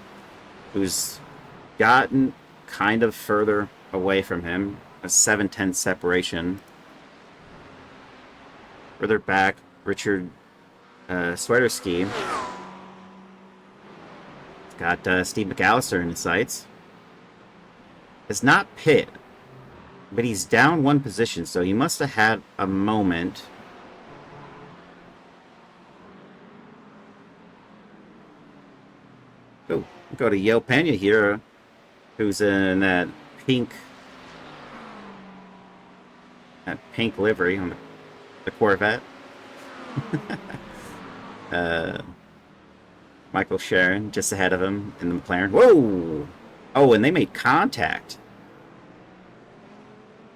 who's gotten kind of further away from him. A 7/10 separation. Further back, Richard Swiderski. Got Steve McAllister in his sights. It's not pit, but he's down one position, so he must have had a moment. Oh, go to Yale Pena here, who's in that pink livery on the Corvette. Michael Sharon just ahead of him in the McLaren. Whoa! Oh, and they made contact.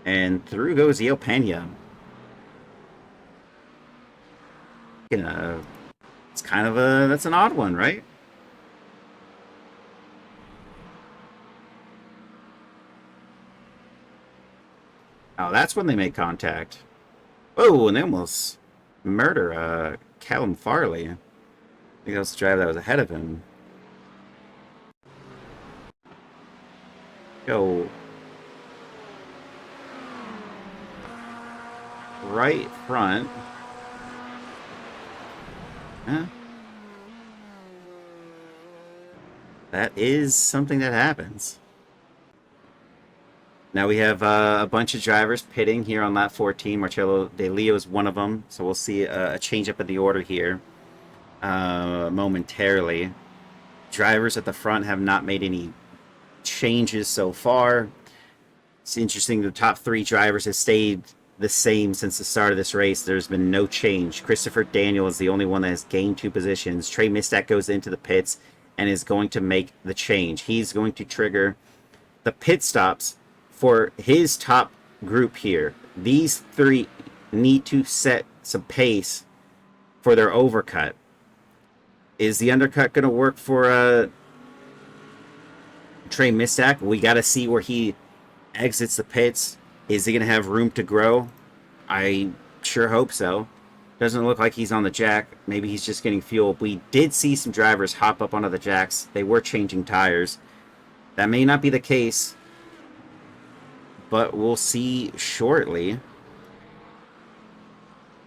And through goes Yale Pena. It's kind of that's an odd one, right? Oh, that's when they made contact. Oh, and they almost murder Callum Farley. I think that was the driver that was ahead of him. Go right front. Huh? That is something that happens. Now we have a bunch of drivers pitting here on lap 14. Marcello De Leo is one of them, so we'll see a change up in the order here momentarily. Drivers at the front have not made any changes so far. It's interesting, the top three drivers have stayed the same since the start of this race. There's been no change. Christopher Daniel is the only one that has gained 2 positions. Trey Mistak goes into the pits and is going to make the change. He's going to trigger the pit stops for his top group here. These 3 need to set some pace for their overcut. Is the undercut going to work for Trey Mistak? We got to see where he exits the pits. Is he going to have room to grow? I sure hope so. Doesn't look like he's on the jack. Maybe he's just getting fuel. We did see some drivers hop up onto the jacks. They were changing tires. That may not be the case, but we'll see shortly.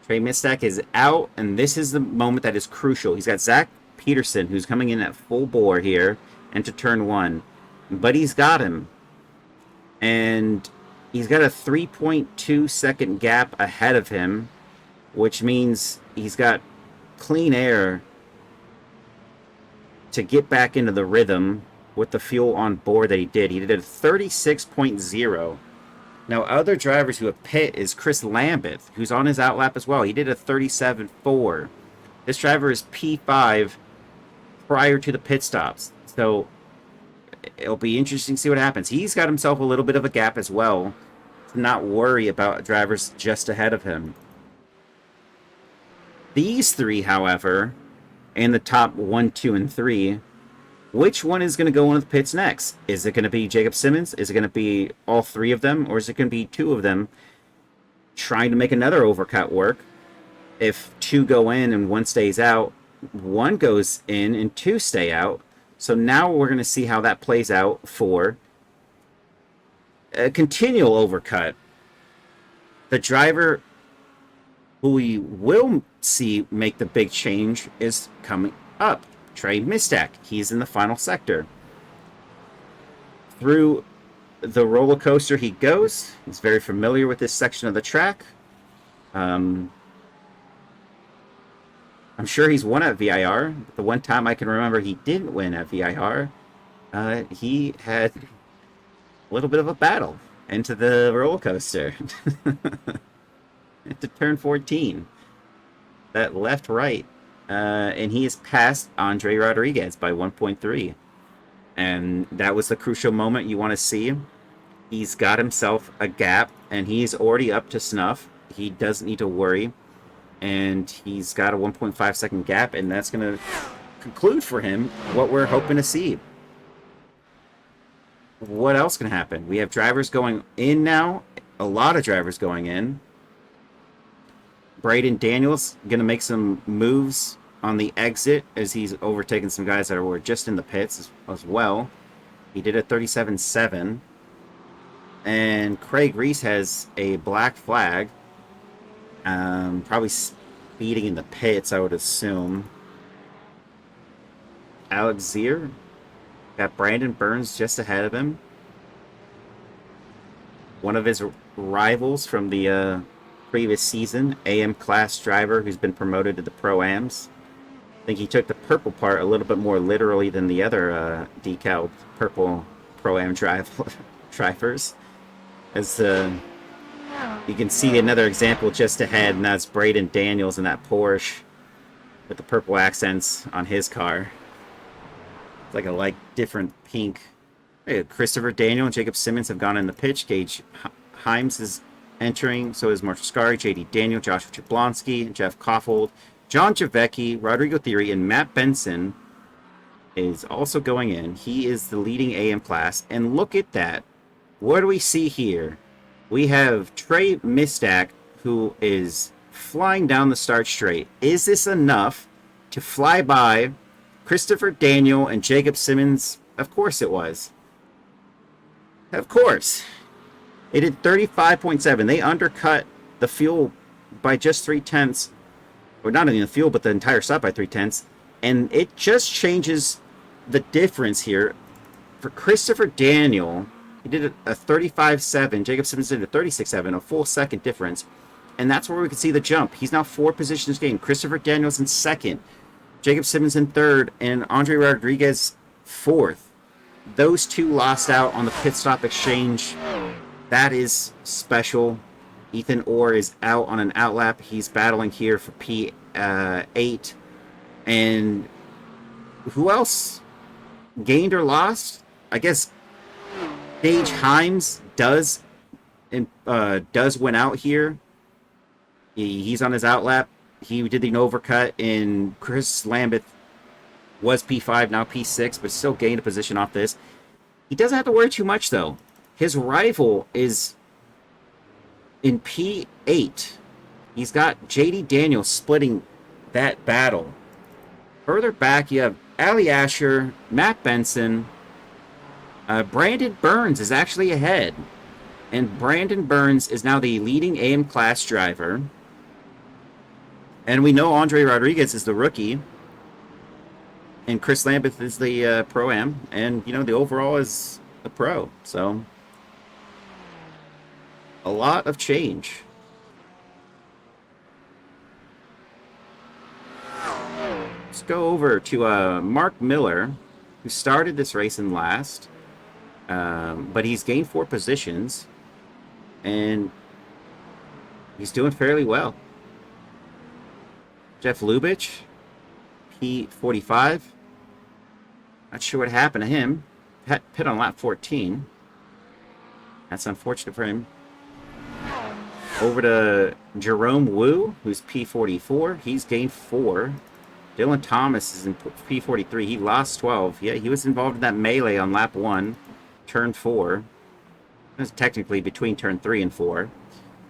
Trey Mistak is out, and this is the moment that is crucial. He's got Zach Peterson, who's coming in at full bore here into turn 1. But he's got him. And he's got a 3.2 second gap ahead of him, which means he's got clean air to get back into the rhythm with the fuel on board that he did. He did a 36.0. Now, other drivers who have pit is Chris Lambeth, who's on his outlap as well. He did a 37.4. This driver is P5 prior to the pit stops. So it'll be interesting to see what happens. He's got himself a little bit of a gap as well to not worry about drivers just ahead of him. These three, however, in the top 1, 2, and 3, which one is going to go into the pits next? Is it going to be Jacob Simmons? Is it going to be all three of them? Or is it going to be two of them trying to make another overcut work? If two go in and one stays out, one goes in and two stay out. So now we're going to see how that plays out for a continual overcut. The driver who we will see make the big change is coming up. Trey Mistack. He's in the final sector. Through the roller coaster he goes. He's very familiar with this section of the track. I'm sure he's won at VIR. The one time I can remember he didn't win at VIR, he had a little bit of a battle into the roller coaster. Into turn 14. That left-right. And he has passed Andre Rodriguez by 1.3. And that was the crucial moment you want to see. He's got himself a gap, and he's already up to snuff. He doesn't need to worry. And he's got a 1.5 second gap, and that's going to conclude for him what we're hoping to see. What else can happen? We have drivers going in now. A lot of drivers going in. Braden Daniels going to make some moves on the exit as he's overtaken some guys that were just in the pits as well. He did a 37.7. And Craig Reese has a black flag. Probably speeding in the pits, I would assume. Alex Zier got Brandon Burns just ahead of him. One of his rivals from the previous season, AM class driver who's been promoted to the Pro-Ams. I think he took the purple part a little bit more literally than the other decaled purple Pro-Am drivers. As you can see another example just ahead, and that's Braden Daniels in that Porsche with the purple accents on his car. It's like a different pink. Hey, Christopher Daniel and Jacob Simmons have gone in the pitch. Gage Himes is entering. So is Marshall Scari, JD Daniel, Joshua Jablonski, Jeff Koffold, John Javecki, Rodrigo Theory, and Matt Benson is also going in. He is the leading AM class. And look at that. What do we see here? We have Trey Mistack, who is flying down the start straight. Is this enough to fly by Christopher Daniel and Jacob Simmons? Of course it was. Of course. It did 35.7. They undercut the fuel by just 0.3. Or not only the fuel, but the entire stop by 0.3. And it just changes the difference here. For Christopher Daniel, he did a 35.7. Jacob Simmons did a 36.7, a full second difference. And that's where we can see the jump. He's now 4 positions gained. Christopher Daniels in second. Jacob Simmons in third. And Andre Rodriguez fourth. Those two lost out on the pit stop exchange. That is special. Ethan Orr is out on an outlap. He's battling here for P8. And who else gained or lost? I guess Gage Himes does win out here. He's on his outlap. He did the overcut, and Chris Lambeth was P5, now P6, but still gained a position off this. He doesn't have to worry too much, though. His rival is in P8. He's got JD Daniels splitting that battle. Further back, you have Ali Asher, Matt Benson. Brandon Burns is actually ahead. And Brandon Burns is now the leading AM class driver. And we know Andre Rodriguez is the rookie. And Chris Lambeth is the Pro-Am. And, the overall is the Pro. So, a lot of change. Let's go over to Mark Miller, who started this race in last. But he's gained 4 positions. And he's doing fairly well. Jeff Lubitsch P45. Not sure what happened to him. Pit on lap 14. That's unfortunate for him. Over to Jerome Wu, who's P44. He's gained 4. Dylan Thomas is in P43. He lost 12. Yeah, he was involved in that melee on lap 1, turn 4. That's technically between turn 3 and 4.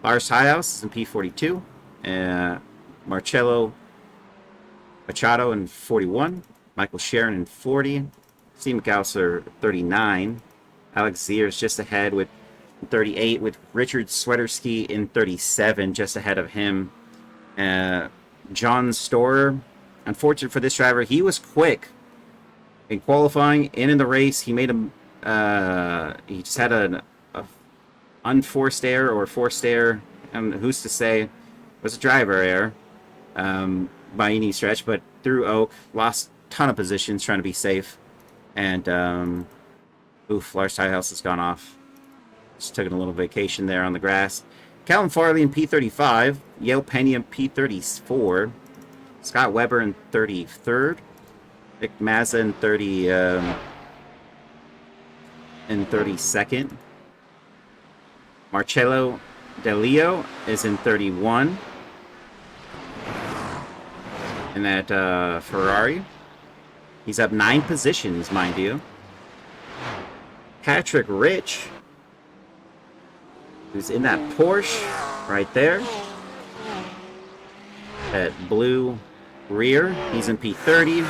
Lars Highhouse is in P42. Marcello Machado in 41. Michael Sharon in 40. Steve McAllister 39. Alex Zier is just ahead with 38, with Richard Sweaterski in 37, just ahead of him. John Storer, unfortunate for this driver, he was quick in qualifying and in the race. He made he just had an unforced error or forced error, and who's to say? It was a driver error by any stretch, but through Oak, lost a ton of positions trying to be safe. And Lars Highhouse has gone off. Just took a little vacation there on the grass. Callum Farley in P35. Yale Penny in P34. Scott Weber in 33rd. Vic Mazza in 32nd. Marcello Delio is in 31. In that Ferrari. He's up 9 positions, mind you. Patrick Rich, who's in that Porsche right there. That blue rear, he's in P30.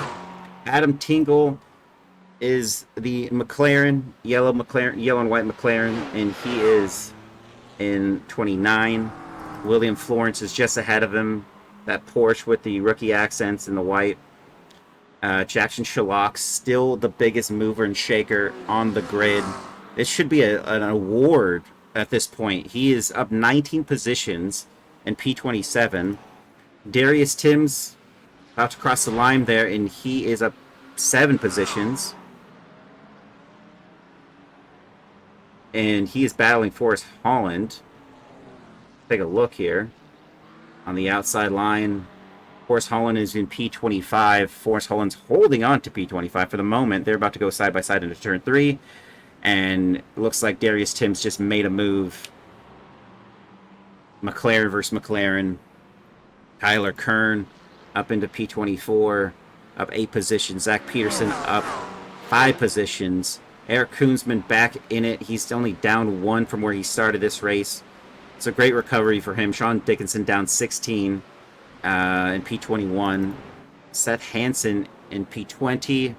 Adam Tingle is the McLaren, yellow and white McLaren, and he is in 29. William Florence is just ahead of him. That Porsche with the rookie accents in the white. Jackson Sherlock, still the biggest mover and shaker on the grid. It should be an award at this point. He is up 19 positions in P27. Darius Timms about to cross the line there, and he is up 7 positions. And he is battling Forrest Holland. Take a look here. On the outside line, Forrest Holland is in P25. Forrest Holland's holding on to P25 for the moment. They're about to go side by side into turn 3. And it looks like Darius Timms just made a move. McLaren versus McLaren. Tyler Kern up into P24. Up 8 positions. Zach Peterson up 5 positions. Eric Koonsman back in it. He's only down 1 from where he started this race. It's a great recovery for him. Sean Dickinson down 16. In P21, Seth Hansen in P20,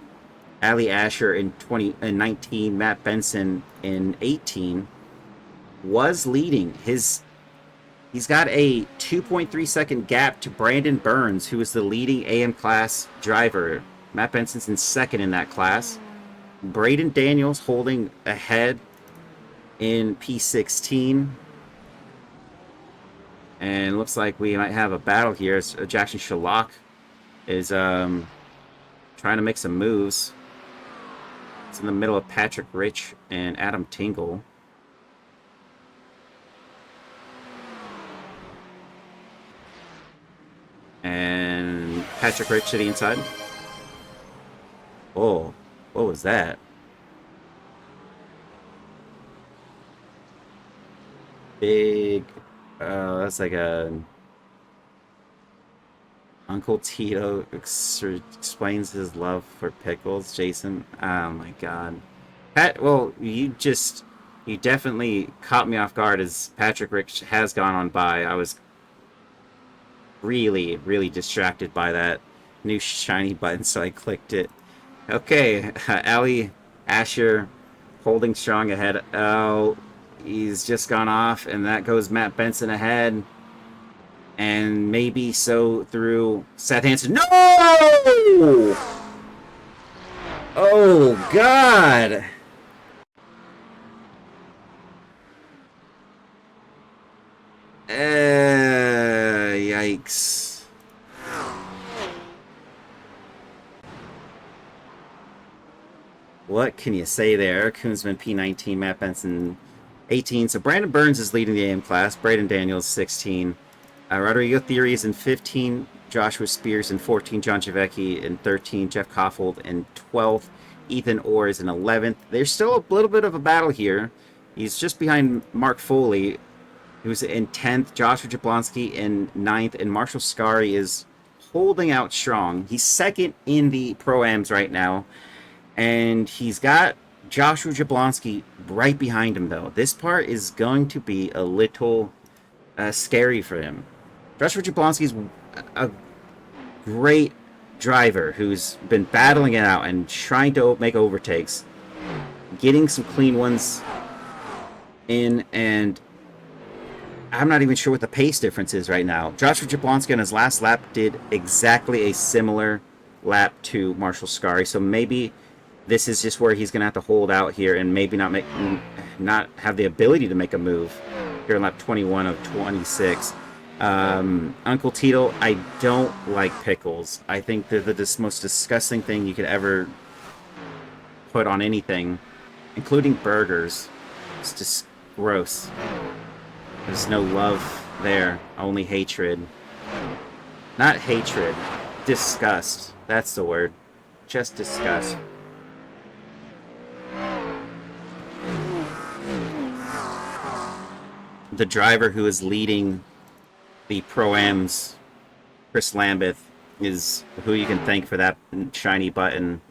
Ali Asher in 19, Matt Benson in 18, was leading. He's got a 2.3 second gap to Brandon Burns, who is the leading AM class driver. Matt Benson's in second in that class. Braden Daniels holding ahead in P16. And it looks like we might have a battle here. Jackson Sherlock is trying to make some moves. It's in the middle of Patrick Rich and Adam Tingle. And Patrick Rich to the inside. Oh, what was that? Big... that's like a Uncle Tito explains his love for pickles. Jason, oh my god, Pat. Well, you definitely caught me off guard as Patrick Rich has gone on by. I was really distracted by that new shiny button, so I clicked it. Okay, Ali Asher holding strong ahead. Oh. He's just gone off, and that goes Matt Benson ahead. And maybe so through Seth Hansen. No! Oh, God! Yikes. What can you say there? Koonsman P19, Matt Benson 18. So Brandon Burns is leading the AM class. Braden Daniels 16. Rodrigo Theory is in 15. Joshua Spears in 14th, John Javecki in 13th, Jeff Koffold in 12th, Ethan Orr is in 11th. There's still a little bit of a battle here. He's just behind Mark Foley, who's in 10th, Joshua Jablonski in 9th, and Marshall Scary is holding out strong. He's second in the Pro-Ams right now, and he's got Joshua Jablonski right behind him, though. This part is going to be a little scary for him. Joshua Jablonski is a great driver who's been battling it out and trying to make overtakes, getting some clean ones in, and I'm not even sure what the pace difference is right now. Joshua Jablonski on his last lap did exactly a similar lap to Marshall Scary, so maybe this is just where he's going to have to hold out here and maybe not have the ability to make a move here in lap 21 of 26. Uncle Tito, I don't like pickles. I think they're the most disgusting thing you could ever put on anything, including burgers. It's just gross. There's no love there, only hatred. Not hatred, disgust. That's the word. Just disgust. The driver who is leading the Pro-Ams, Chris Lambeth, is who you can thank for that shiny button.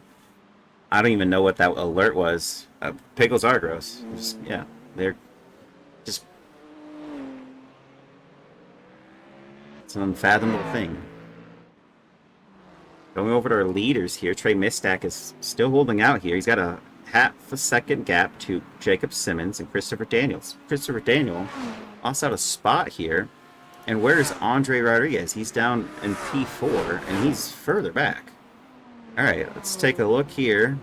I don't even know what that alert was. Pickles are gross. Yeah, they're just... It's an unfathomable thing. Going over to our leaders here, Trey Mistack is still holding out here. He's got a half a second gap to Jacob Simmons and Christopher Daniels. Christopher Daniel lost out a spot here. And where's Andre Rodriguez? He's down in P4, and he's further back. All right, let's take a look here.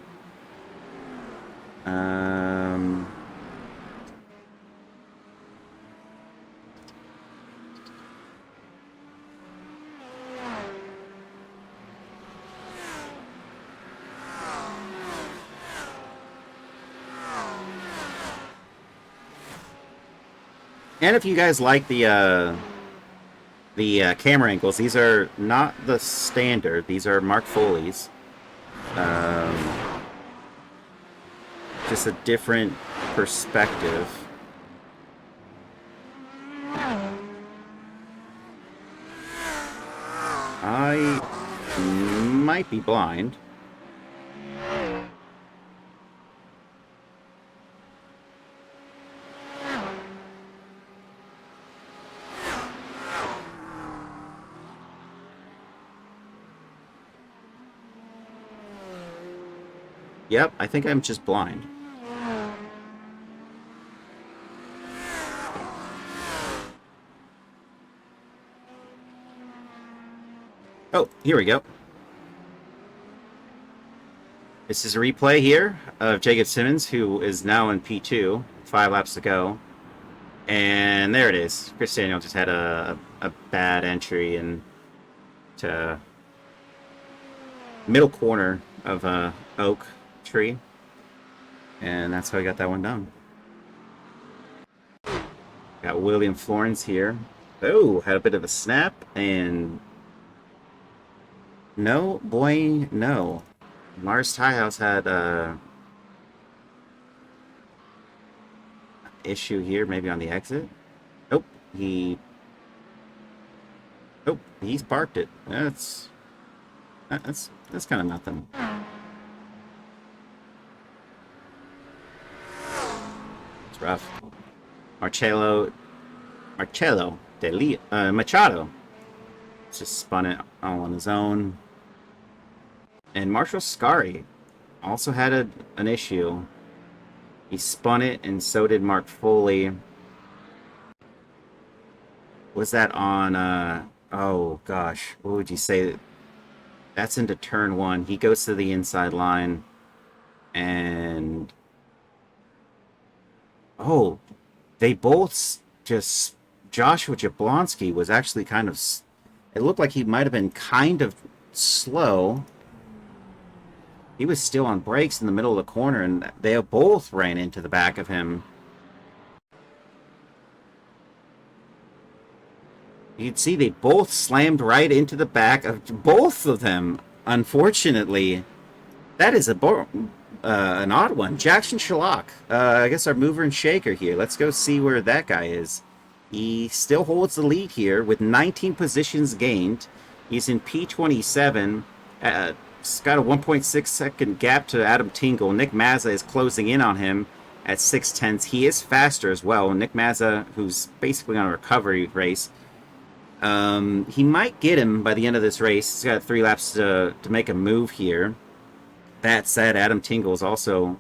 And if you guys like the camera angles, these are not the standard. These are Mark Foley's. Just a different perspective. I might be blind. Yep, I think I'm just blind. Oh, here we go. This is a replay here of Jacob Simmons, who is now in P2, 5 laps to go. And there it is. Chris Daniel just had a bad entry into middle corner of oak tree, and that's how I got that one done. Got William Florence here. Oh, had a bit of a snap, and no boy, no. Lars Tyhouse had a issue here, maybe on the exit. Nope, he's parked it. That's kind of nothing. It's rough. Machado just spun it all on his own. And Marshall Scary also had an issue. He spun it, and so did Mark Foley. Was that on, oh gosh, what would you say? That's into turn 1. He goes to the inside line, and oh, they both just... Joshua Jablonski was actually kind of... It looked like he might have been kind of slow. He was still on brakes in the middle of the corner, and they both ran into the back of him. You can see they both slammed right into the back of both of them. Unfortunately, that is an odd one. Jackson Shalak, I guess our mover and shaker here. Let's go see where that guy is. He still holds the lead here with 19 positions gained. He's in P27. It's got a 1.6 second gap to Adam Tingle. Nick Mazza is closing in on him at 6/10. He is faster as well. Nick Mazza, who's basically on a recovery race, he might get him by the end of this race. He's got 3 laps to make a move here. That said, Adam Tingle's also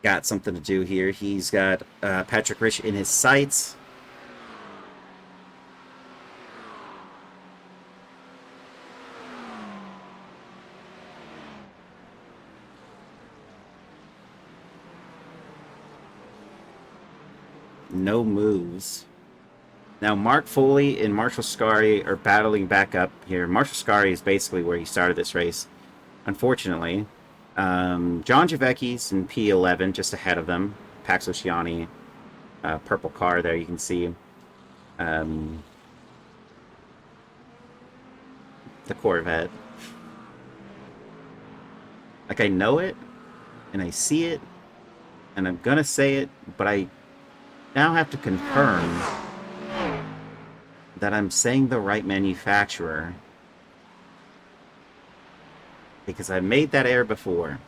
got something to do here. He's got Patrick Rich in his sights. No moves. Now, Mark Foley and Marshall Scary are battling back up here. Marshall Scary is basically where he started this race, unfortunately. John Javecki's in P11, just ahead of them. Pax Oceani, purple car there, you can see. The Corvette. Like, I know it, and I see it, and I'm gonna say it, but I now have to confirm that I'm saying the right manufacturer, because I made that error before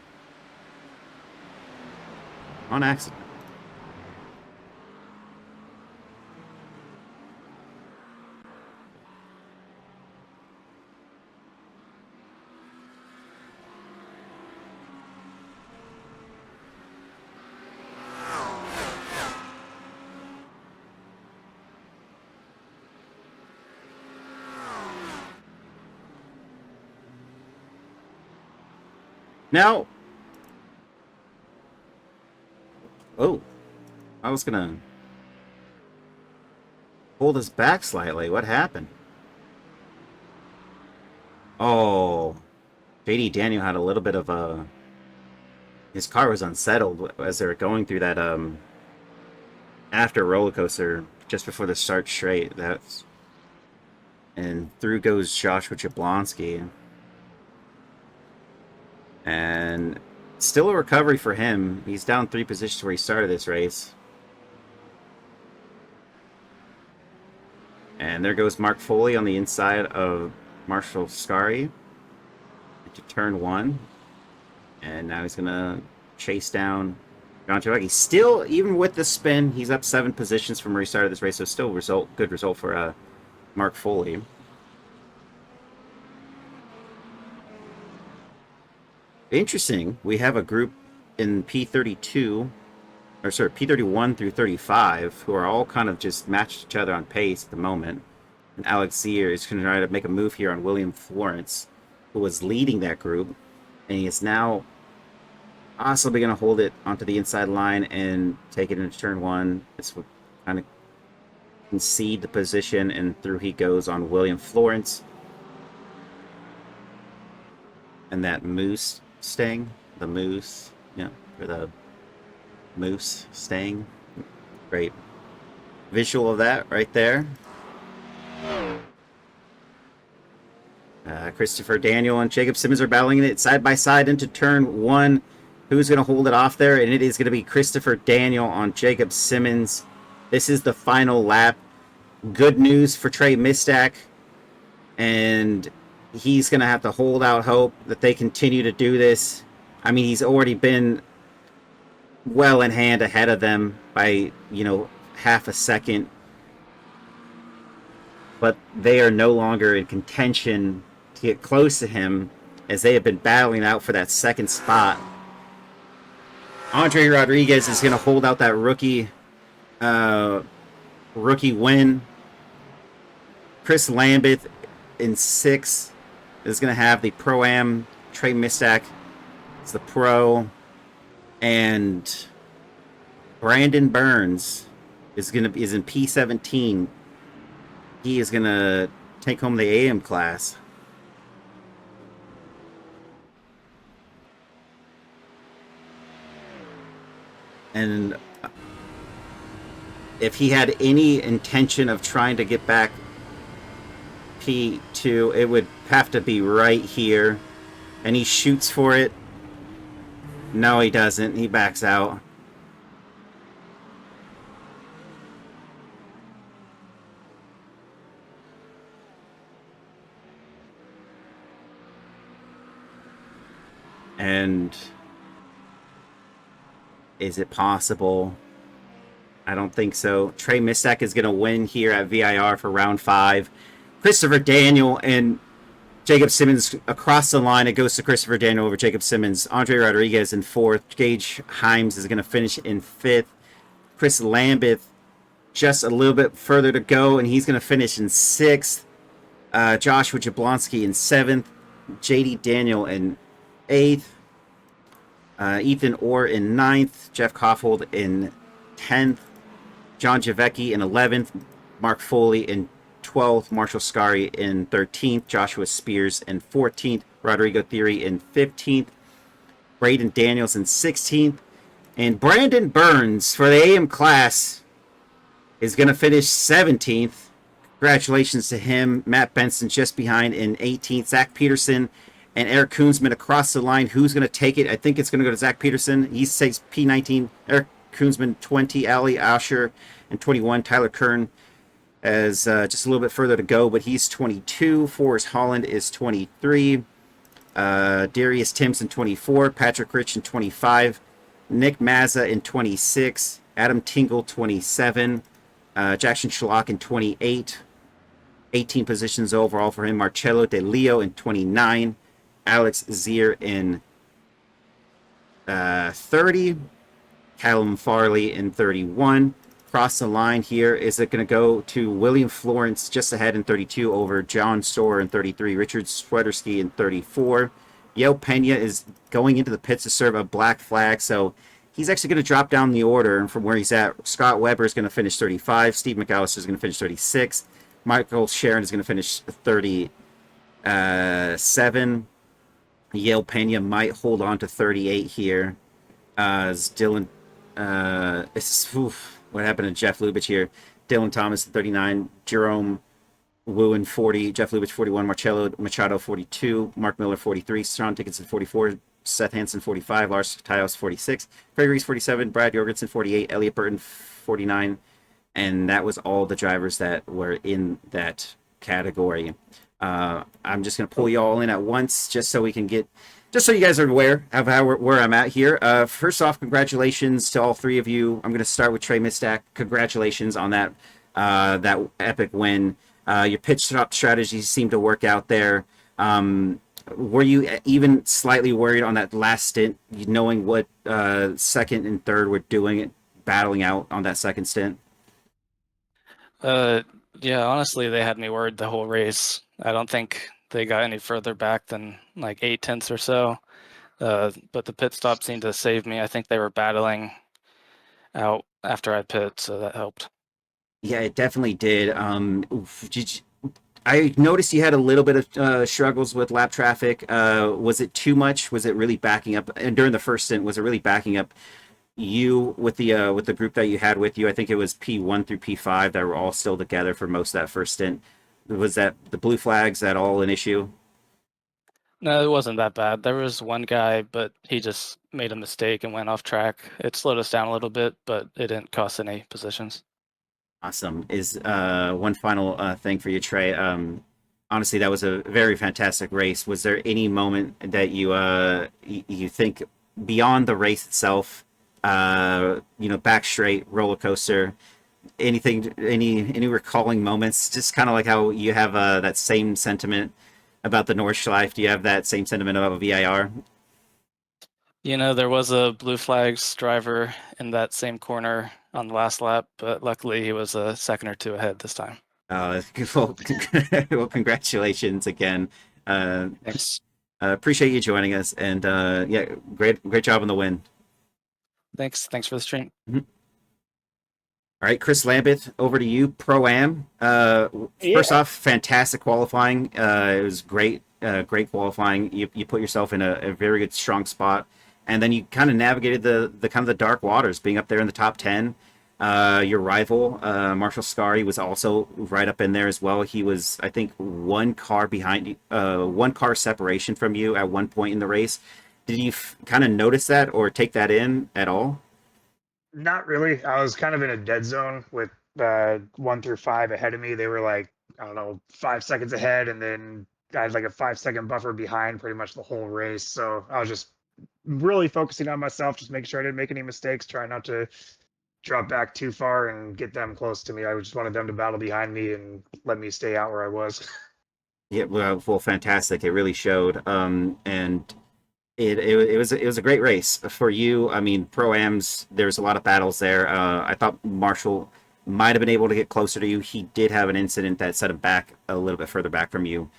on accident. Now, oh, I was gonna hold us back slightly. What happened? Oh, JD Daniel had a little bit of a... His car was unsettled as they were going through that after roller coaster just before the start straight. That's... And through goes Joshua Jablonski. And still a recovery for him. He's down 3 positions where he started this race. And there goes Mark Foley on the inside of Marshall Scary into turn 1. And now he's going to chase down John Javecki. Still, even with the spin, he's up 7 positions from where he started this race. So still good result for Mark Foley. Interesting. We have a group in P32, or sorry, P31 through 35, who are all kind of just matched each other on pace at the moment. And Alex Zier is going to try to make a move here on William Florence, who was leading that group. And he is now possibly going to hold it onto the inside line and take it into turn 1. It's kind of concede the position, and through he goes on William Florence. And that Moose Stang, the Moose, yeah, or the Moose Stang. Great visual of that right there. Christopher Daniel and Jacob Simmons are battling it side by side into turn 1. Who's going to hold it off there? And it is going to be Christopher Daniel on Jacob Simmons. This is the final lap. Good news for Trey Mistack. And he's going to have to hold out hope that they continue to do this. I mean, he's already been well in hand ahead of them by, half a second. But they are no longer in contention to get close to him, as they have been battling out for that second spot. Andre Rodriguez is going to hold out that rookie win. Chris Lambeth in 6 is going to have the Pro-Am. Trey Mistack is the Pro. And Brandon Burns is in P17. He is going to take home the AM class. And if he had any intention of trying to get back P2. It would have to be right here. And he shoots for it. No, he doesn't. He backs out. And is it possible? I don't think so. Trey Misek is going to win here at VIR for round 5. Christopher Daniel and Jacob Simmons across the line. It goes to Christopher Daniel over Jacob Simmons. Andre Rodriguez in 4th. Gage Himes is going to finish in 5th. Chris Lambeth just a little bit further to go, and he's going to finish in 6th. Joshua Jablonski in 7th. JD Daniel in 8th. Ethan Orr in 9th. Jeff Koffold in 10th. John Javecki in 11th. Mark Foley in 12th. Marshall Scary in 13th. Joshua Spears in 14th. Rodrigo Theory in 15th. Braden Daniels in 16th. And Brandon Burns for the AM class is going to finish 17th. Congratulations to him. Matt Benson just behind in 18th. Zach Peterson and Eric Koonsman across the line. Who's going to take it? I think it's going to go to Zach Peterson. He takes P19. Eric Koonsman 20. Ali Asher and 21. Tyler Kern has just a little bit further to go, but he's 22. Forrest Holland is 23. Darius Timpson 24. Patrick Rich in 25. Nick Mazza in 26. Adam Tingle 27. Jackson Schlock in 28. 18 positions overall for him. Marcello De Leo in 29. Alex Zier in 30. Callum Farley in 31. Across the line here, is it going to go to William Florence just ahead in 32 over John Storer in 33. Richard Swedersky in 34. Yale Pena is going into the pits to serve a black flag, so he's actually going to drop down the order from where he's at. Scott Weber is going to finish 35. Steve McAllister is going to finish 36. Michael Sharon is going to finish 37. Yale Pena might hold on to 38 here. As Dylan, what happened to Jeff Lubitsch here? Dylan Thomas 39. Jerome Wu 40. Jeff Lubitsch 41. Marcello Machado 42. Mark Miller 43. Sean Dickinson 44. Seth Hansen 45. Lars Tyos 46. Craig Reese 47. Brad Jorgensen 48. Elliot Burton 49. And that was all the drivers that were in that category. I'm just going to pull you all in at once just so we can get, just so you guys are aware of where I'm at here. First off, congratulations to all 3 of you. I'm going to start with Trey Mistak. Congratulations on that epic win. Your pitch stop strategies seem to work out there. Were you even slightly worried on that last stint, knowing what second and third were doing, battling out on that second stint? Yeah, honestly, they had me worried the whole race. I don't think they got any further back than like 8/10 or so. But the pit stop seemed to save me. I think they were battling out after I pit, so that helped. Yeah, it definitely did. I noticed you had a little bit of struggles with lap traffic. Was it too much? Was it really backing up? And during the first stint, was it really backing up you with the group that you had with you? I think it was P1 through P5 that were all still together for most of that first stint. Was that the blue flags at all an issue? No, it wasn't that bad. There was one guy, but he just made a mistake and went off track. It slowed us down a little bit, but it didn't cost any positions. Awesome. Is one final thing for you, Trey. Honestly, that was a very fantastic race. Was there any moment that you think beyond the race itself, back straight, roller coaster, anything, any recalling moments? Just kind of like how you have that same sentiment about the Nordschleife. Do you have that same sentiment about VIR? There was a blue flags driver in that same corner on the last lap, but luckily he was a second or two ahead this time. Well, well, congratulations again. Thanks. Appreciate you joining us, and yeah, great job on the win. Thanks for the stream. Mm-hmm. All right, Chris Lambeth, over to you. Pro-Am. First off, fantastic qualifying. It was great qualifying. You put yourself in a very good, strong spot, and then you kind of navigated the kind of the dark waters, being up there in the top 10. Your rival, Marshall Scarry, was also right up in there as well. He was, I think, one car behind you, one car separation from you at one point in the race. Did you kind of notice that or take that in at all? Not really. I was kind of in a dead zone with 1 through 5 ahead of me. They were like, I don't know, 5 seconds ahead, and then I had like a 5 second buffer behind pretty much the whole race. So I was just really focusing on myself, just making sure I didn't make any mistakes, trying not to drop back too far and get them close to me. I just wanted them to battle behind me and let me stay out where I was. Yeah, well, fantastic. It really showed. And it was a great race for you. I mean, pro-ams, there's a lot of battles there. I thought Marshall might have been able to get closer to you. He did have an incident that set him back a little bit further back from you.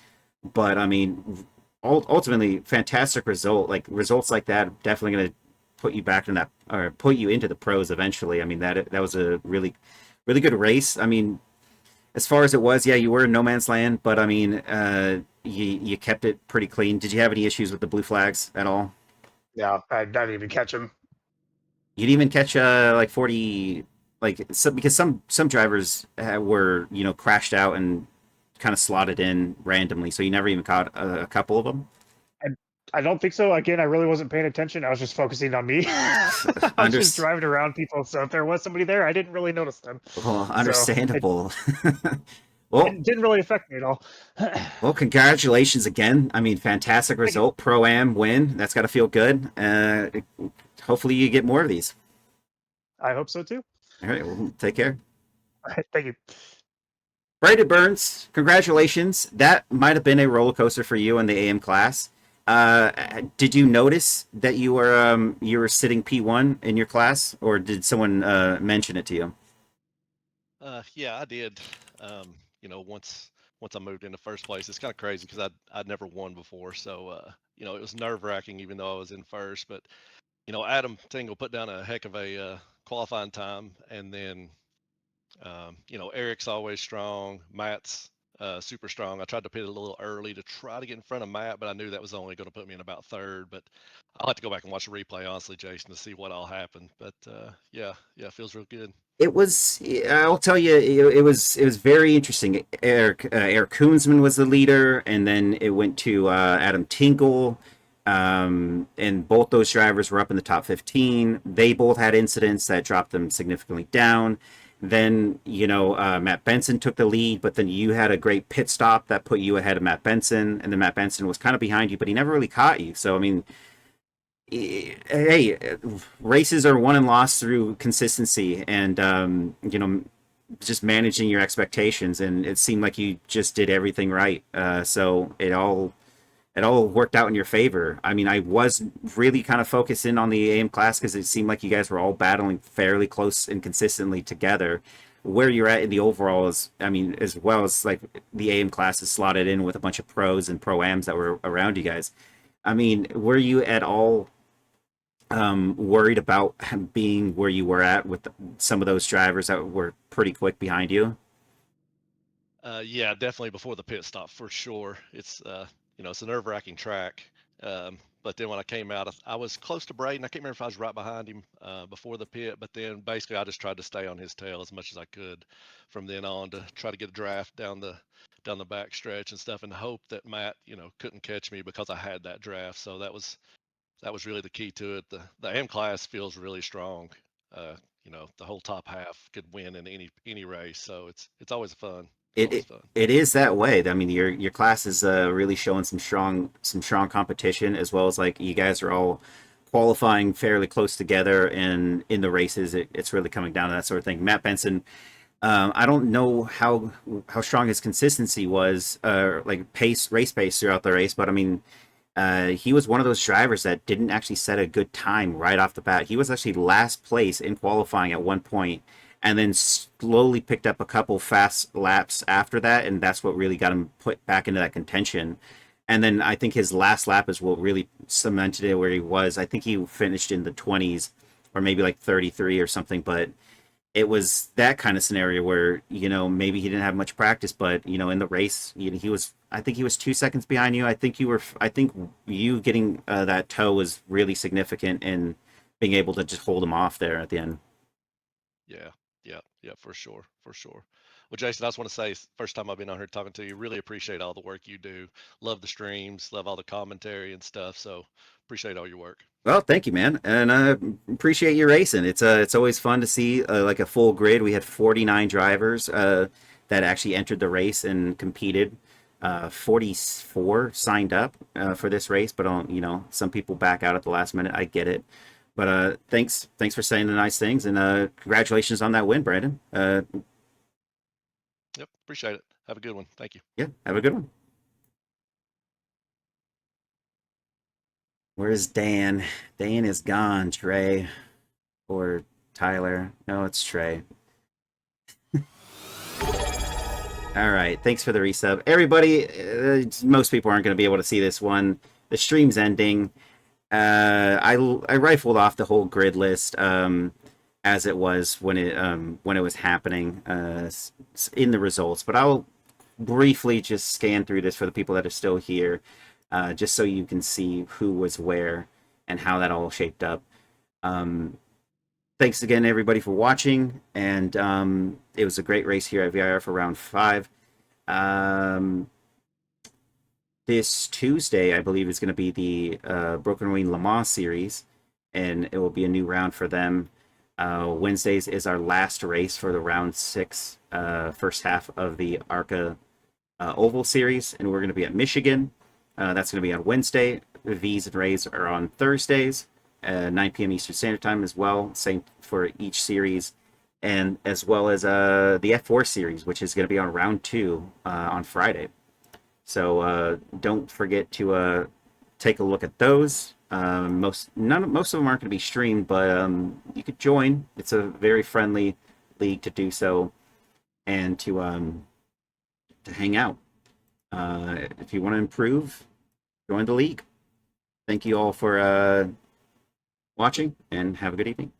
But I mean, ultimately, fantastic result. Like results like that, definitely going to put you back in that or put you into the pros eventually. I mean, that was a really good race. I mean, as far as it was, yeah, you were in no man's land, but I mean, you kept it pretty clean. Did you have any issues with the blue flags at all? Yeah, I didn't even catch them. You didn't even catch like 40, like because some drivers were crashed out and kind of slotted in randomly, so you never even caught a couple of them. I, I don't think so. Again, I really wasn't paying attention. I was just focusing on me. I was Under, just driving around people. So if there was somebody there, I didn't really notice them. well, So understandable. Well, it didn't really affect me at all. well, congratulations again. I mean, fantastic Thank you. result, pro am win. That's got to feel good. Hopefully, you get more of these. I hope so too. All right, well, take care. All right, thank you. Brandon Burns, congratulations. That might have been a roller coaster for you in the AM class. Did you notice that you were sitting P1 in your class, or did someone mention it to you? Yeah, I did. Once I moved into first place, it's kind of crazy because I'd never won before, so it was nerve wracking even though I was in first. But Adam Tingle put down a heck of a qualifying time, and then Eric's always strong. Matt's super strong. I tried to pit a little early to try to get in front of Matt, but I knew that was only going to put me in about third. But I'll have to go back and watch the replay, honestly, Jason, to see what all happened. But yeah, it feels real good. It was. I'll tell you, it was very interesting. Eric Koonsman was the leader, and then it went to Adam Tinkle, and both those drivers were up in the top 15. They both had incidents that dropped them significantly down. Then Matt Benson took the lead, but then you had a great pit stop that put you ahead of Matt Benson, and then Matt Benson was kind of behind you, but he never really caught you. So I mean, hey, races are won and lost through consistency and just managing your expectations. And it seemed like you just did everything right. So it all worked out in your favor. I mean, I was really kind of focused in on the AM class because it seemed like you guys were all battling fairly close and consistently together. Where you're at in the overall is, I mean, as well as like the AM class is slotted in with a bunch of pros and pro-ams that were around you guys. I mean, were you at all worried about being where you were at with some of those drivers that were pretty quick behind you? Yeah, definitely before the pit stop for sure. It's a nerve-wracking track. But then when I came out, I was close to Braden. I can't remember if I was right behind him before the pit, but then basically I just tried to stay on his tail as much as I could from then on to try to get a draft down the back stretch and stuff, and hope that Matt, couldn't catch me because I had that draft. So that was really the key to it. The M class feels really strong. Uh, the whole top half could win in any race, so it's always fun. It's It, always it fun. it is that way. I mean, your class is really showing some strong competition as well as like you guys are all qualifying fairly close together and in the races it's really coming down to that sort of thing. Matt Benson, I don't know how strong his consistency was, like race pace throughout the race, but I mean, he was one of those drivers that didn't actually set a good time right off the bat. He was actually last place in qualifying at one point, and then slowly picked up a couple fast laps after that, and that's what really got him put back into that contention. And then I think his last lap is what really cemented it where he was. I think he finished in the 20s or maybe like 33 or something, but it was that kind of scenario where maybe he didn't have much practice, but in the race he was. I think he was 2 seconds behind you. I think you were. I think you getting that toe was really significant in being able to just hold him off there at the end. Yeah, Yeah, for sure, for sure. Well, Jason, I just want to say, first time I've been on here talking to you, really appreciate all the work you do. Love the streams, love all the commentary and stuff. So appreciate all your work. Well, thank you, man, and appreciate you racing. It's always fun to see like a full grid. We had 49 drivers that actually entered the race and competed. 44 signed up for this race, but you know, some people back out at the last minute. I get it, but thanks for saying the nice things, and congratulations on that win, Brandon. Yep, appreciate it. Have a good one. Thank you. Yeah, have a good one. Where's Dan? Dan is gone, Trey. Or Tyler. No, it's Trey. All right, thanks for the resub. Everybody, most people aren't going to be able to see this one. The stream's ending. I rifled off the whole grid list as it was when it was happening in the results, but I'll briefly just scan through this for the people that are still here, just so you can see who was where and how that all shaped up. Thanks again, everybody, for watching, and it was a great race here at VIR for round 5. This Tuesday, I believe, is going to be the Broken Wing Le Mans series, and it will be a new round for them. Wednesdays is our last race for the round 6 first half of the ARCA Oval series, and we're going to be at Michigan. That's going to be on Wednesday. The V's and Rays are on Thursdays. 9 p.m. Eastern Standard Time as well, same for each series, and as well as the F4 series, which is going to be on round 2 on Friday. So don't forget to take a look at those. Most of them aren't going to be streamed, but you could join. It's a very friendly league to do so, and to hang out. If you want to improve, join the league. Thank you all for watching, and have a good evening.